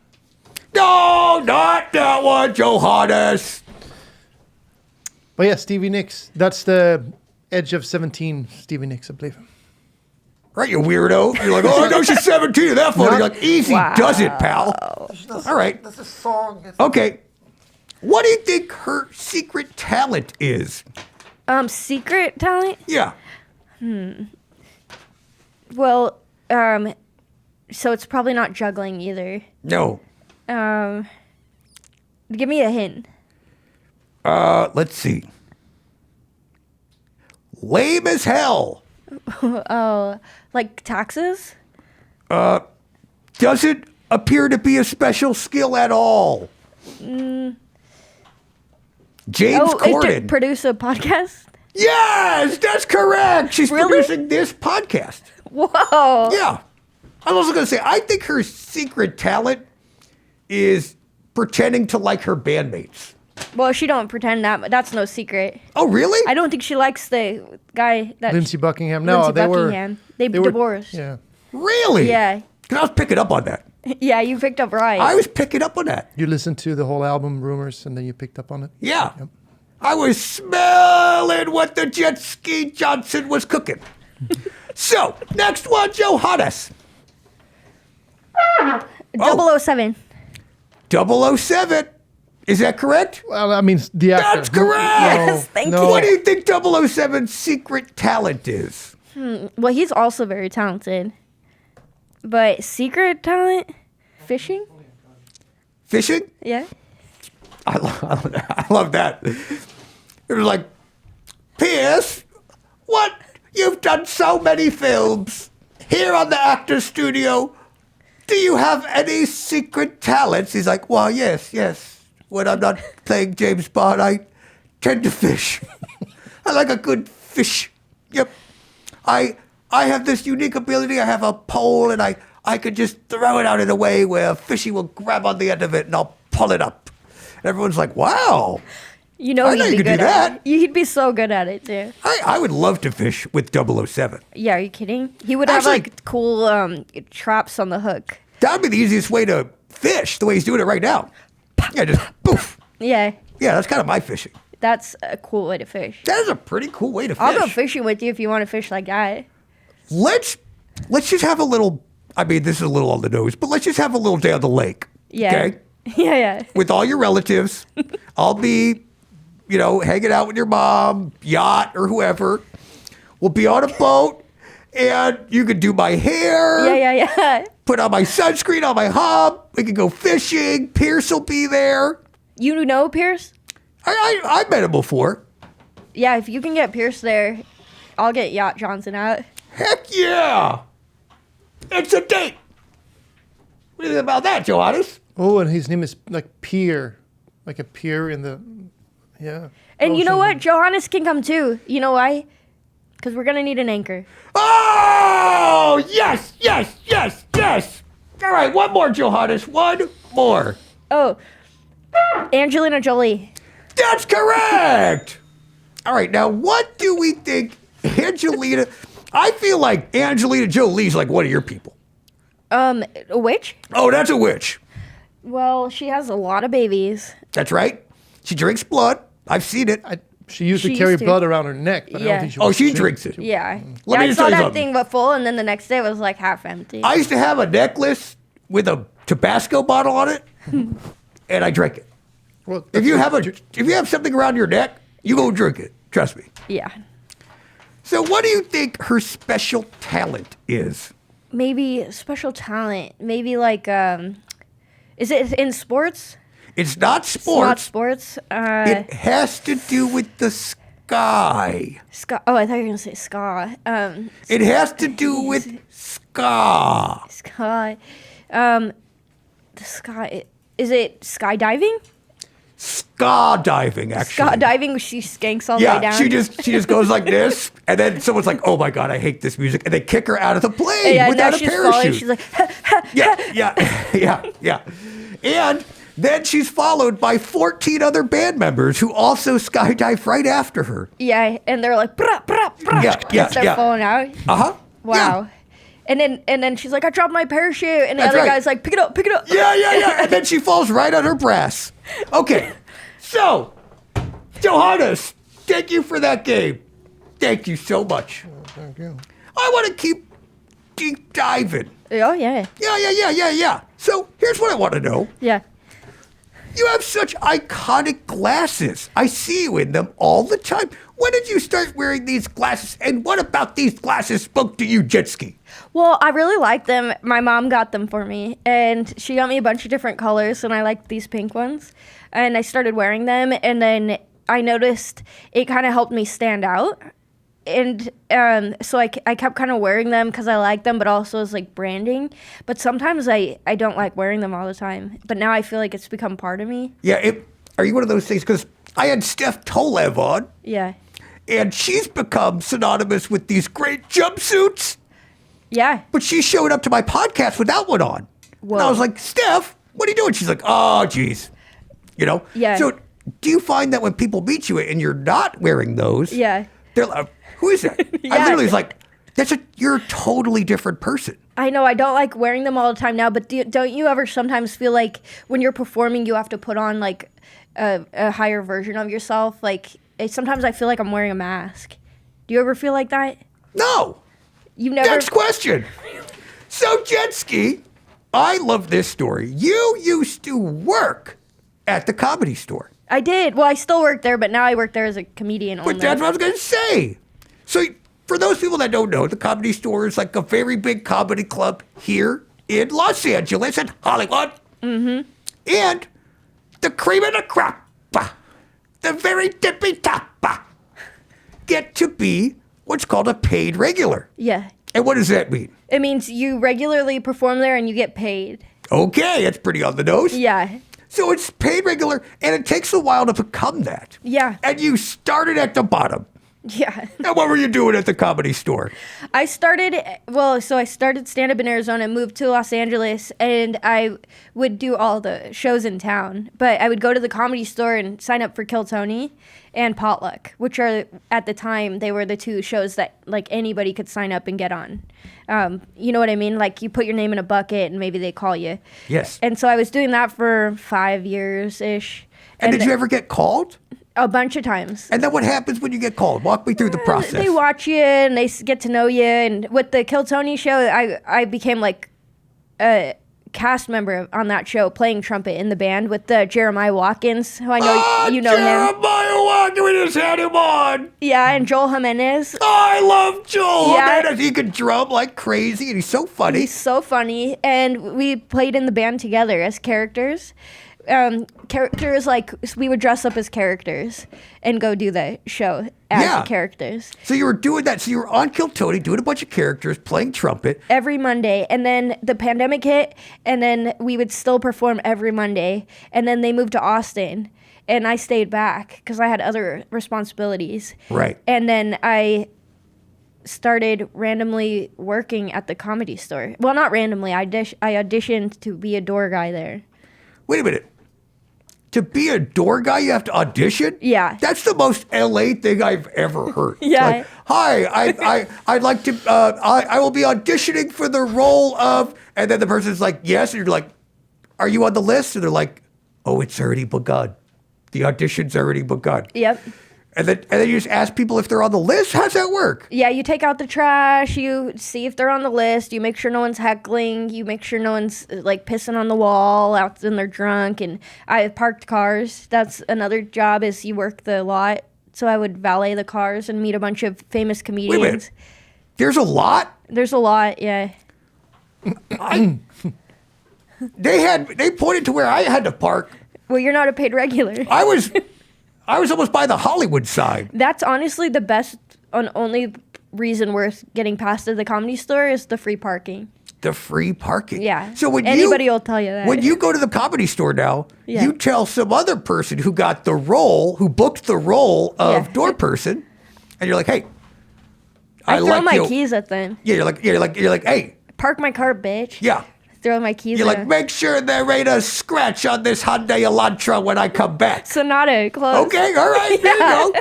No, not that one, Johannes. But yeah, Stevie Nicks. That's the Edge of 17 Stevie Nicks, I believe. Right, you weirdo. You're like, oh, I know she's 17 in that photo. You're like, easy does it, pal. All right. That's a song. Okay. What do you think her secret talent is? Secret talent? Yeah. Well, so it's probably not juggling either. No. Give me a hint. Let's see. Lame as hell. Oh, like taxes? Doesn't appear to be a special skill at all. James Corden. Produce a podcast? Yes, that's correct. She's Really? producing this podcast. Whoa. Yeah. I was also going to say, I think her secret talent is pretending to like her bandmates. Well, she don't pretend that, but that's no secret. Oh, really? I don't think she likes the guy that Lindsey Buckingham. No, Lindsey they Buckingham. They were divorced. Yeah. Really? Yeah. 'Cause I was picking up on that. Yeah, you picked up right. I was picking up on that. You listened to the whole album, Rumors, and then you picked up on it. Yeah. I was smelling what the Jetski Johnson was cooking. So, next one, Johannes. 007. 007. Is that correct? Well, I mean, the actor. That's correct. Yes, thank no. you. What do you think 007's secret talent is? Well, he's also very talented. But secret talent? Fishing? Fishing? Yeah. I love that. It was like, Pierce, what? You've done so many films here on the Actors Studio. Do you have any secret talents? He's like, well, yes. When I'm not playing James Bond, I tend to fish. I like a good fish. Yep. I have this unique ability. I have a pole, and I could just throw it out in a way where a fishy will grab on the end of it, and I'll pull it up. And everyone's like, wow. You know I know he'd you be could do good at that. it. He'd be so good at it, too. I would love to fish with 007. Yeah, are you kidding? He would have, Actually- like, cool traps on the hook. That would be the easiest way to fish, the way he's doing it right now. Yeah, just poof. Yeah, Yeah, that's kind of my fishing. that's a cool way to fish. That is a pretty cool way to fish. I'll go fishing with you if you want to fish like that. Let's just have a little, I mean, this is a little on the nose, but let's just have a little day on the lake. Yeah. Okay? Yeah. With all your relatives. I'll be, hanging out with your mom, yacht, or whoever. We'll be on a boat, and you can do my hair. Yeah. Put on my sunscreen on my hub. We can go fishing. Pierce will be there. You know Pierce? I've met him before. Yeah, if you can get Pierce there, I'll get Yacht Johnson out. Heck yeah! It's a date! What do you think about that, Johannes? Oh, and his name is like Pier. Like a pier in the, yeah. And you know what? ocean. Johannes can come too. You know why? Because we're going to need an anchor. Oh, yes, yes, yes, yes! All right, one more, Johannes, one more. Oh, Angelina Jolie. That's correct! All right, now what do we think Angelina... I feel like Angelina Jolie's like one of your people. A witch? Oh, that's a witch. Well, she has a lot of babies. That's right. She drinks blood. I've seen it. She used She to carry used to. blood around her neck, but I Yeah. don't think she Oh, was she sick. drinks it. Yeah. Let Yeah, me I just saw tell you that something. thing but full, and then the next day it was like half empty. I used to have a necklace with a Tabasco bottle on it, and I drank it. Well, If you have something around your neck, you go drink it. Trust me. Yeah. So, what do you think her special talent is? Maybe special talent. Maybe like, is it in sports? It's not It's not sports. sports. It has to do with the sky. Ska. Oh, I thought you were going to say ska. It has to do with ska. Sky. The sky. Is it skydiving? Skydiving, actually. Skydiving, she skanks all the way Yeah, down. she just goes like this, and then someone's like, "Oh my god, I hate this music," and they kick her out of the plane yeah, without now a she's parachute. falling. She's like, Yeah. And then she's followed by 14 other band members who also skydive right after her. yeah, and they're like, brah, brah, brah, Yeah, as they're yeah. falling out. Uh-huh. Wow. And then she's like, I dropped my parachute, and the That's other right. guy's like, pick it up, pick it up. Yeah. And then she falls right on her brass. Okay. So, Johannes, thank you for that game. Thank you so much. Thank you. I want to keep deep diving. Oh yeah, Yeah. So, here's what I want to know. yeah. You have such iconic glasses. I see you in them all the time. When did you start wearing these glasses? And what about these glasses spoke to you, Jetski? Well, I really like them. My mom got them for me, and she got me a bunch of different colors, and I liked these pink ones. And I started wearing them, and then I noticed it kind of helped me stand out. And so I kept kind of wearing them because I like them, but also as like branding. But sometimes I don't like wearing them all the time. But now I feel like it's become part of me. Yeah, are you one of those things? Because I had Steph Tolev on, Yeah. and she's become synonymous with these great jumpsuits. Yeah. But she showed up to my podcast without one on. And I Whoa. was like, Steph, what are you doing? She's like, oh, geez. You know? Yeah. So do you find that when people meet you and you're not wearing those, Yeah. they're like, who is that? I Yeah. literally was like, you're a totally different person. I know I don't like wearing them all the time now, but don't you ever sometimes feel like when you're performing, you have to put on like a higher version of yourself? Like sometimes I feel like I'm wearing a mask. Do you ever feel like that? No. You've never. Next question. So, Jetski, I love this story. You used to work at the Comedy Store. I did. Well, I still work there, but now I work there as a comedian only. But that's what I was going to say. So, for those people that don't know, the Comedy Store is like a very big comedy club here in Los Angeles and Hollywood. Mm-hmm. And the cream of the crop, the very tippy top, get to be what's called a paid regular. Yeah. And what does that mean? It means you regularly perform there and you get paid. Okay, it's pretty on the nose. Yeah. So it's paid regular, and it takes a while to become that. Yeah. And you started at the bottom. Yeah. Now, what were you doing at the Comedy Store? I started stand-up in Arizona, moved to Los Angeles, and I would do all the shows in town. But I would go to the Comedy Store and sign up for Kill Tony and Potluck, which are, at the time, they were the two shows that, like, anybody could sign up and get on. You know what I mean? Like, you put your name in a bucket and maybe they call you. Yes. And so I was doing that for 5 years-ish. And did you ever get called? A bunch of times. And then what happens when you get called? Walk me through the process. They watch you and they get to know you. And with the Kill Tony show, I became like a cast member on that show, playing trumpet in the band with Jeremiah Watkins, who I know you know him. Jeremiah Watkins, we just had him on. Yeah, and Joel Jimenez. I love Joel. Yeah. Man, he can drum like crazy, and he's so funny. He's so funny. And we played in the band together as characters. characters, like, we would dress up as characters and go do the show as Yeah. the characters. So you were doing that. So you were on Kill Tony doing a bunch of characters, playing trumpet. Every Monday. And then the pandemic hit, and then we would still perform every Monday. And then they moved to Austin, and I stayed back because I had other responsibilities. Right. And then I started randomly working at the Comedy Store. Well, not randomly. I auditioned to be a door guy there. Wait a minute. To be a door guy, you have to audition? Yeah. That's the most LA thing I've ever heard. Yeah. Like, hi, I'd like to, I will be auditioning for the role of, and then the person's like, yes. And you're like, are you on the list? And they're like, oh, it's already begun. The audition's already begun. Yep. And then you just ask people if they're on the list? How's that work? Yeah, you take out the trash, you see if they're on the list, you make sure no one's heckling, you make sure no one's like pissing on the wall out when they're drunk, and I parked cars. That's another job, is you work the lot. So I would valet the cars and meet a bunch of famous comedians. Wait a minute. There's a lot? There's a lot, yeah. They pointed to where I had to park. Well, you're not a paid regular. I was almost by the Hollywood side. That's honestly the best and only reason worth getting past to the Comedy Store is the free parking. The free parking. Yeah. So when anybody will tell you that. When you go to the Comedy Store now, Yeah. you tell some other person who got the role, who booked the role of Yeah. door person, and you're like, hey, I throw like my you. keys at them. Yeah, you're like, hey, Park my car, bitch. yeah. Throw my keys You're at like, 'em. make sure there ain't a scratch on this Hyundai Elantra when I come back. Sonata, close. Okay, all right, there you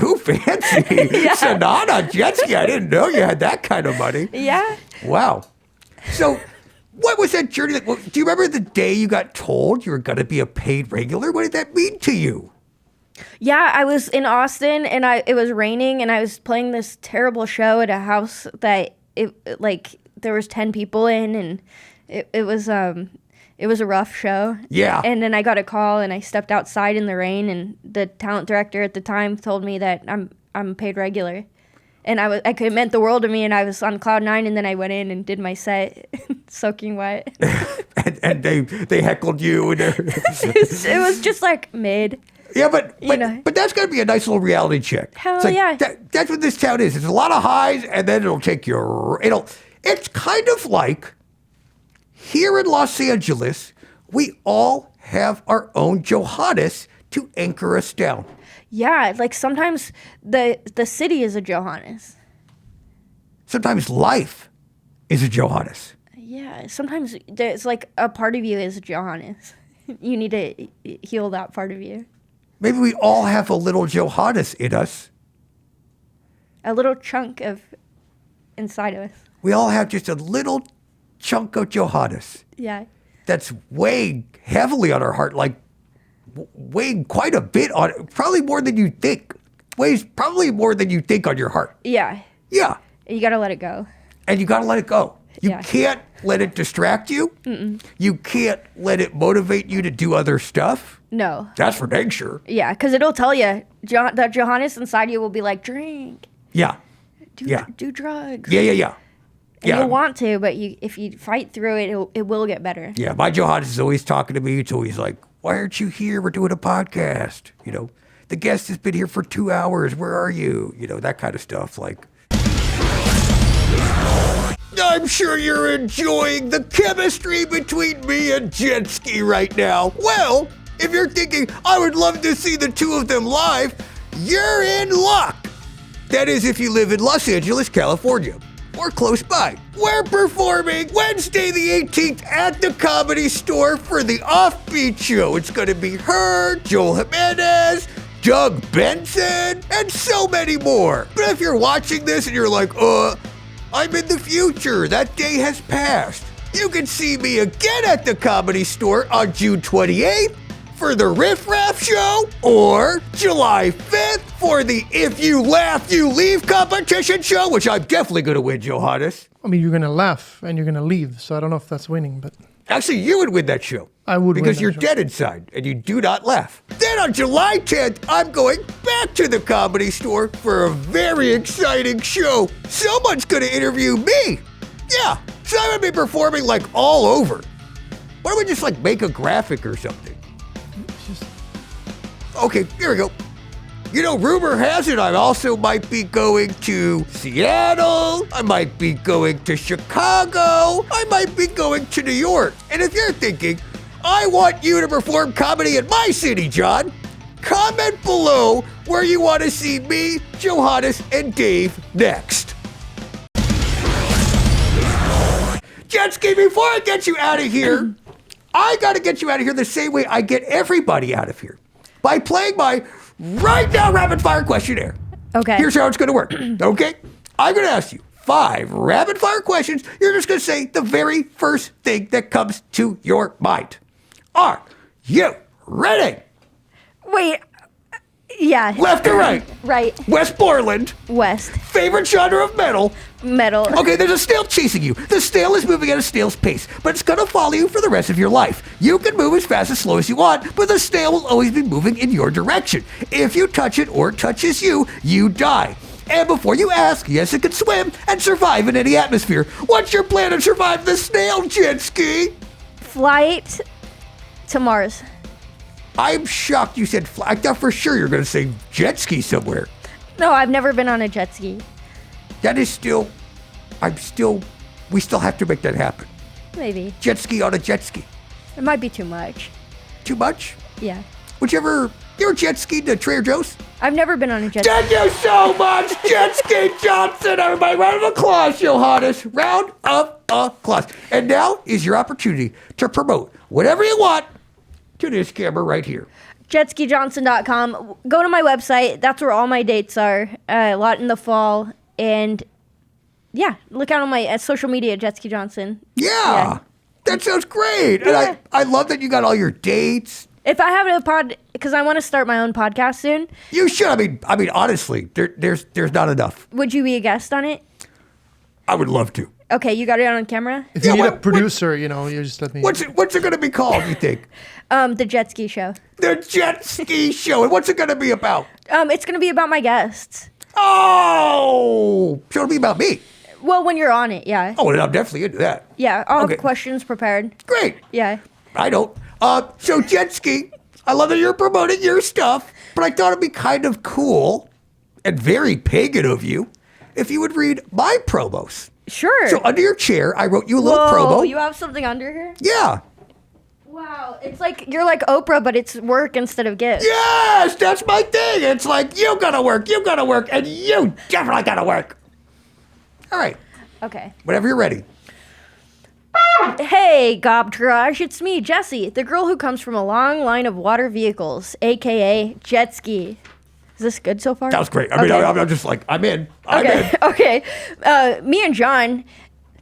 go. Ooh, fancy. Sonata, Jetski. I didn't know you had that kind of money. Yeah. Wow. So, what was that journey like? Do you remember the day you got told you were going to be a paid regular? What did that mean to you? Yeah, I was in Austin and it was raining and I was playing this terrible show at a house that there was 10 people in, and it was a rough show. Yeah. And then I got a call and I stepped outside in the rain, and the talent director at the time told me that I'm a paid regular. And it meant the world to me, and I was on cloud nine, and then I went in and did my set soaking wet. and they heckled you. And it was just like mid. yeah, but know. that's got to be a nice little reality check. Hell It's like, yeah. That's what this town is. It's a lot of highs, and then it'll take you. It's kind of like here in Los Angeles, we all have our own Johannes to anchor us down. Yeah, like sometimes the city is a Johannes. Sometimes life is a Johannes. Yeah, sometimes there's like a part of you is a Johannes. You need to heal that part of you. Maybe we all have a little Johannes in us. A little chunk of inside of us. We all have just a little chunk of Johannes Yeah. that's weighing heavily on our heart, like weighing quite a bit on it, probably more than you think. Weighs probably more than you think on your heart. Yeah. Yeah. You got to let it go. And you got to let it go. You Yeah. can't let it distract you. You can't let it motivate you to do other stuff. No. That's for dang sure. Yeah, because it'll tell you, the Johannes inside you will be like, drink, Yeah. do, Yeah. do drugs. Yeah. And you'll want to, but if you fight through it, it will get better. Yeah, my Johannes is always talking to me. It's always like, why aren't you here? We're doing a podcast. The guest has been here for 2 hours. Where are you? That kind of stuff. Like, I'm sure you're enjoying the chemistry between me and Jetski right now. Well, if you're thinking, I would love to see the two of them live, you're in luck. That is if you live in Los Angeles, California, or close by. We're performing Wednesday the 18th at the Comedy Store for the Offbeat Show. It's going to be her, Joel Jimenez, Doug Benson, and so many more. But if you're watching this and you're like, I'm in the future, that day has passed, you can see me again at the Comedy Store on June 28th for the Riff Raff Show, or July 5th for the If You Laugh, You Leave competition show, which I'm definitely going to win, Johannes. I mean, you're going to laugh and you're going to leave, so I don't know if that's winning, but Actually, you would win that show. I would win Because that you're show. dead inside and you do not laugh. Then on July 10th, I'm going back to the Comedy Store for a very exciting show. Someone's going to interview me. Yeah, so I'm going to be performing like all over. Why don't we just like make a graphic or something? Okay, here we go. You know, rumor has it I also might be going to Seattle. I might be going to Chicago. I might be going to New York. And if you're thinking, I want you to perform comedy in my city, John, comment below where you want to see me, Johannes, and Dave next. Jetski, before I get you out of here, I got to get you out of here the same way I get everybody out of here. By playing my right now rapid fire questionnaire. Okay. Here's how it's going to work. Okay? I'm going to ask you 5 rapid fire questions. You're just going to say the very first thing that comes to your mind. Are you ready? Wait. Yeah. Left or right? Right. Westmoreland. West. Favorite genre of metal? Metal. Okay, there's a snail chasing you. The snail is moving at a snail's pace, but it's gonna follow you for the rest of your life. You can move as fast as slow as you want, but the snail will always be moving in your direction. If you touch it or it touches you, you die. And before you ask, yes, it can swim and survive in any atmosphere. What's your plan to survive the snail, Jetski? Flight to Mars. I'm shocked you said fly. I thought for sure you're gonna say jet ski somewhere. No, I've never been on a jet ski. That is still, we still have to make that happen. Maybe. Jet ski on a jet ski. It might be too much. Too much? Yeah. You're jet skied to Trader Joe's? I've never been on a jet ski. Thank you so much, Jet Ski Johnson. Everybody, round of applause, Johannes. Round of applause. And now is your opportunity to promote whatever you want to this camera right here. JetskiJohnson.com. Go to my website. That's where all my dates are. A lot in the fall. And yeah, look out on my social media, Jetski Johnson. Yeah, that sounds great. Yeah. And I love that you got all your dates. If I have a pod, because I want to start my own podcast soon. You should. I mean, honestly, there's not enough. Would you be a guest on it? I would love to. Okay, you got it on camera? If you need what- a producer, you just let me. What's it going to be called, you think? The Jet Ski Show. The Jet Ski Show. And what's it going to be about? It's going to be about my guests. Oh, so it'll be about me. Well, when you're on it, yeah. Oh, and I'm definitely into that. Yeah, I'll Okay. have questions prepared. Great. Yeah. I don't. So jet ski, I love that you're promoting your stuff, but I thought it'd be kind of cool and very pagan of you if you would read my promos. Sure. So under your chair, I wrote you a little Whoa, promo. you have something under here? Yeah. Wow, it's like you're like Oprah, but it's work instead of gifts. Yes, that's my thing. It's like, you gotta work, and you definitely gotta work. All right, Okay. whenever you're ready. Hey, Gobtrage, it's me, Jessie, the girl who comes from a long line of water vehicles, aka jet ski. Is this good so far? That was great. I mean, Okay. I'm just like, I'm in. I'm in. Okay. Me and John.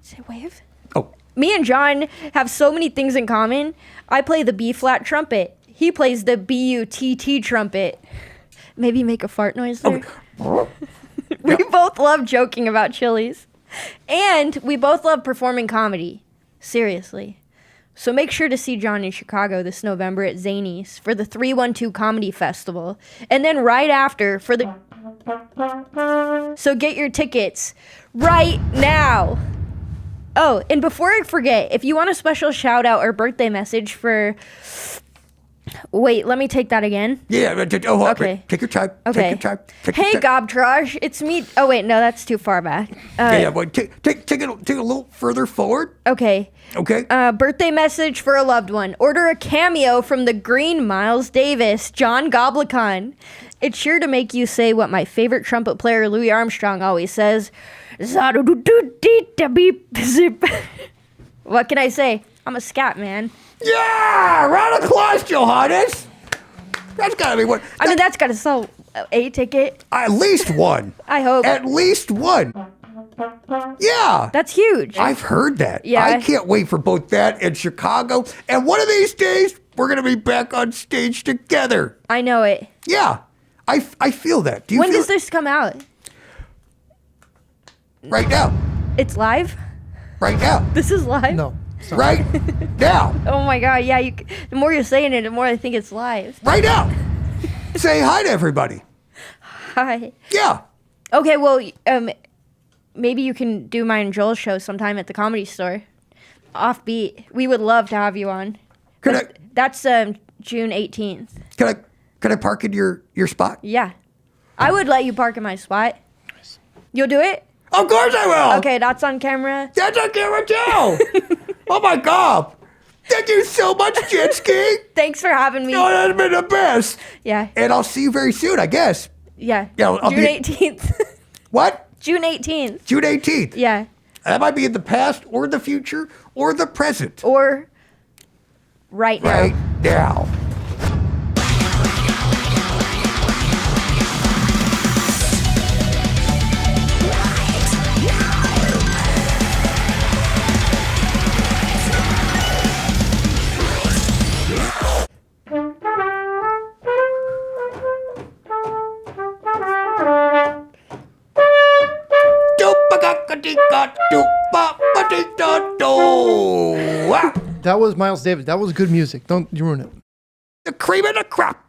Say wave. Oh, Me and John have so many things in common. I play the B flat trumpet. He plays the BUTT trumpet. Maybe make a fart noise there. We both love joking about chilies. And we both love performing comedy. Seriously. So make sure to see John in Chicago this November at Zanies for the 312 Comedy Festival. And then right after for the... So get your tickets right now. Oh, and before I forget, if you want a special shout out or birthday message for... Wait, let me take that again. yeah. Okay. Take your time. Okay. Take your time. Take Hey, your time. Gobtrage, it's me. Oh, wait, no, that's too far back. Yeah, but take it a little further forward. Okay. Okay. Birthday message for a loved one. Order a cameo from the Green Miles Davis, John Goblikon. It's sure to make you say what my favorite trumpet player, Louis Armstrong, always says. What can I say? I'm a scat man. Yeah! Round of applause, Johannes. That's gotta be one. I mean, that's got to sell a ticket. At least one. I hope. At least one. Yeah. That's huge. I've heard that. Yeah. I can't wait for both that and Chicago. And one of these days, we're going to be back on stage together. I know it. Yeah. I feel that. Do you When feel does this come out? Right now. It's live? Right now. This is live? No. it's not. Right now. Oh my god, yeah, the more you're saying it, the more I think it's live. Right now. Say hi to everybody. Hi. Yeah. Okay, well, maybe you can do mine and Joel's show sometime at the Comedy Store. Offbeat. We would love to have you on. Can I, That's June 18th. can Can I park in your spot? Yeah. I would let you park in my spot. You'll do it? Of course I will. Okay, that's on camera. That's on camera too. Oh my God. Thank you so much, Jetski. Thanks for having me. Oh, that's been the best. Yeah. And I'll see you very soon, I guess. Yeah. Yeah, I'll June be- 18th. What? June 18th. June 18th. Yeah. That might be in the past or the future or the present. Or right now. Right now. That was Miles Davis. That was good music. Don't you ruin it. The cream of the crop.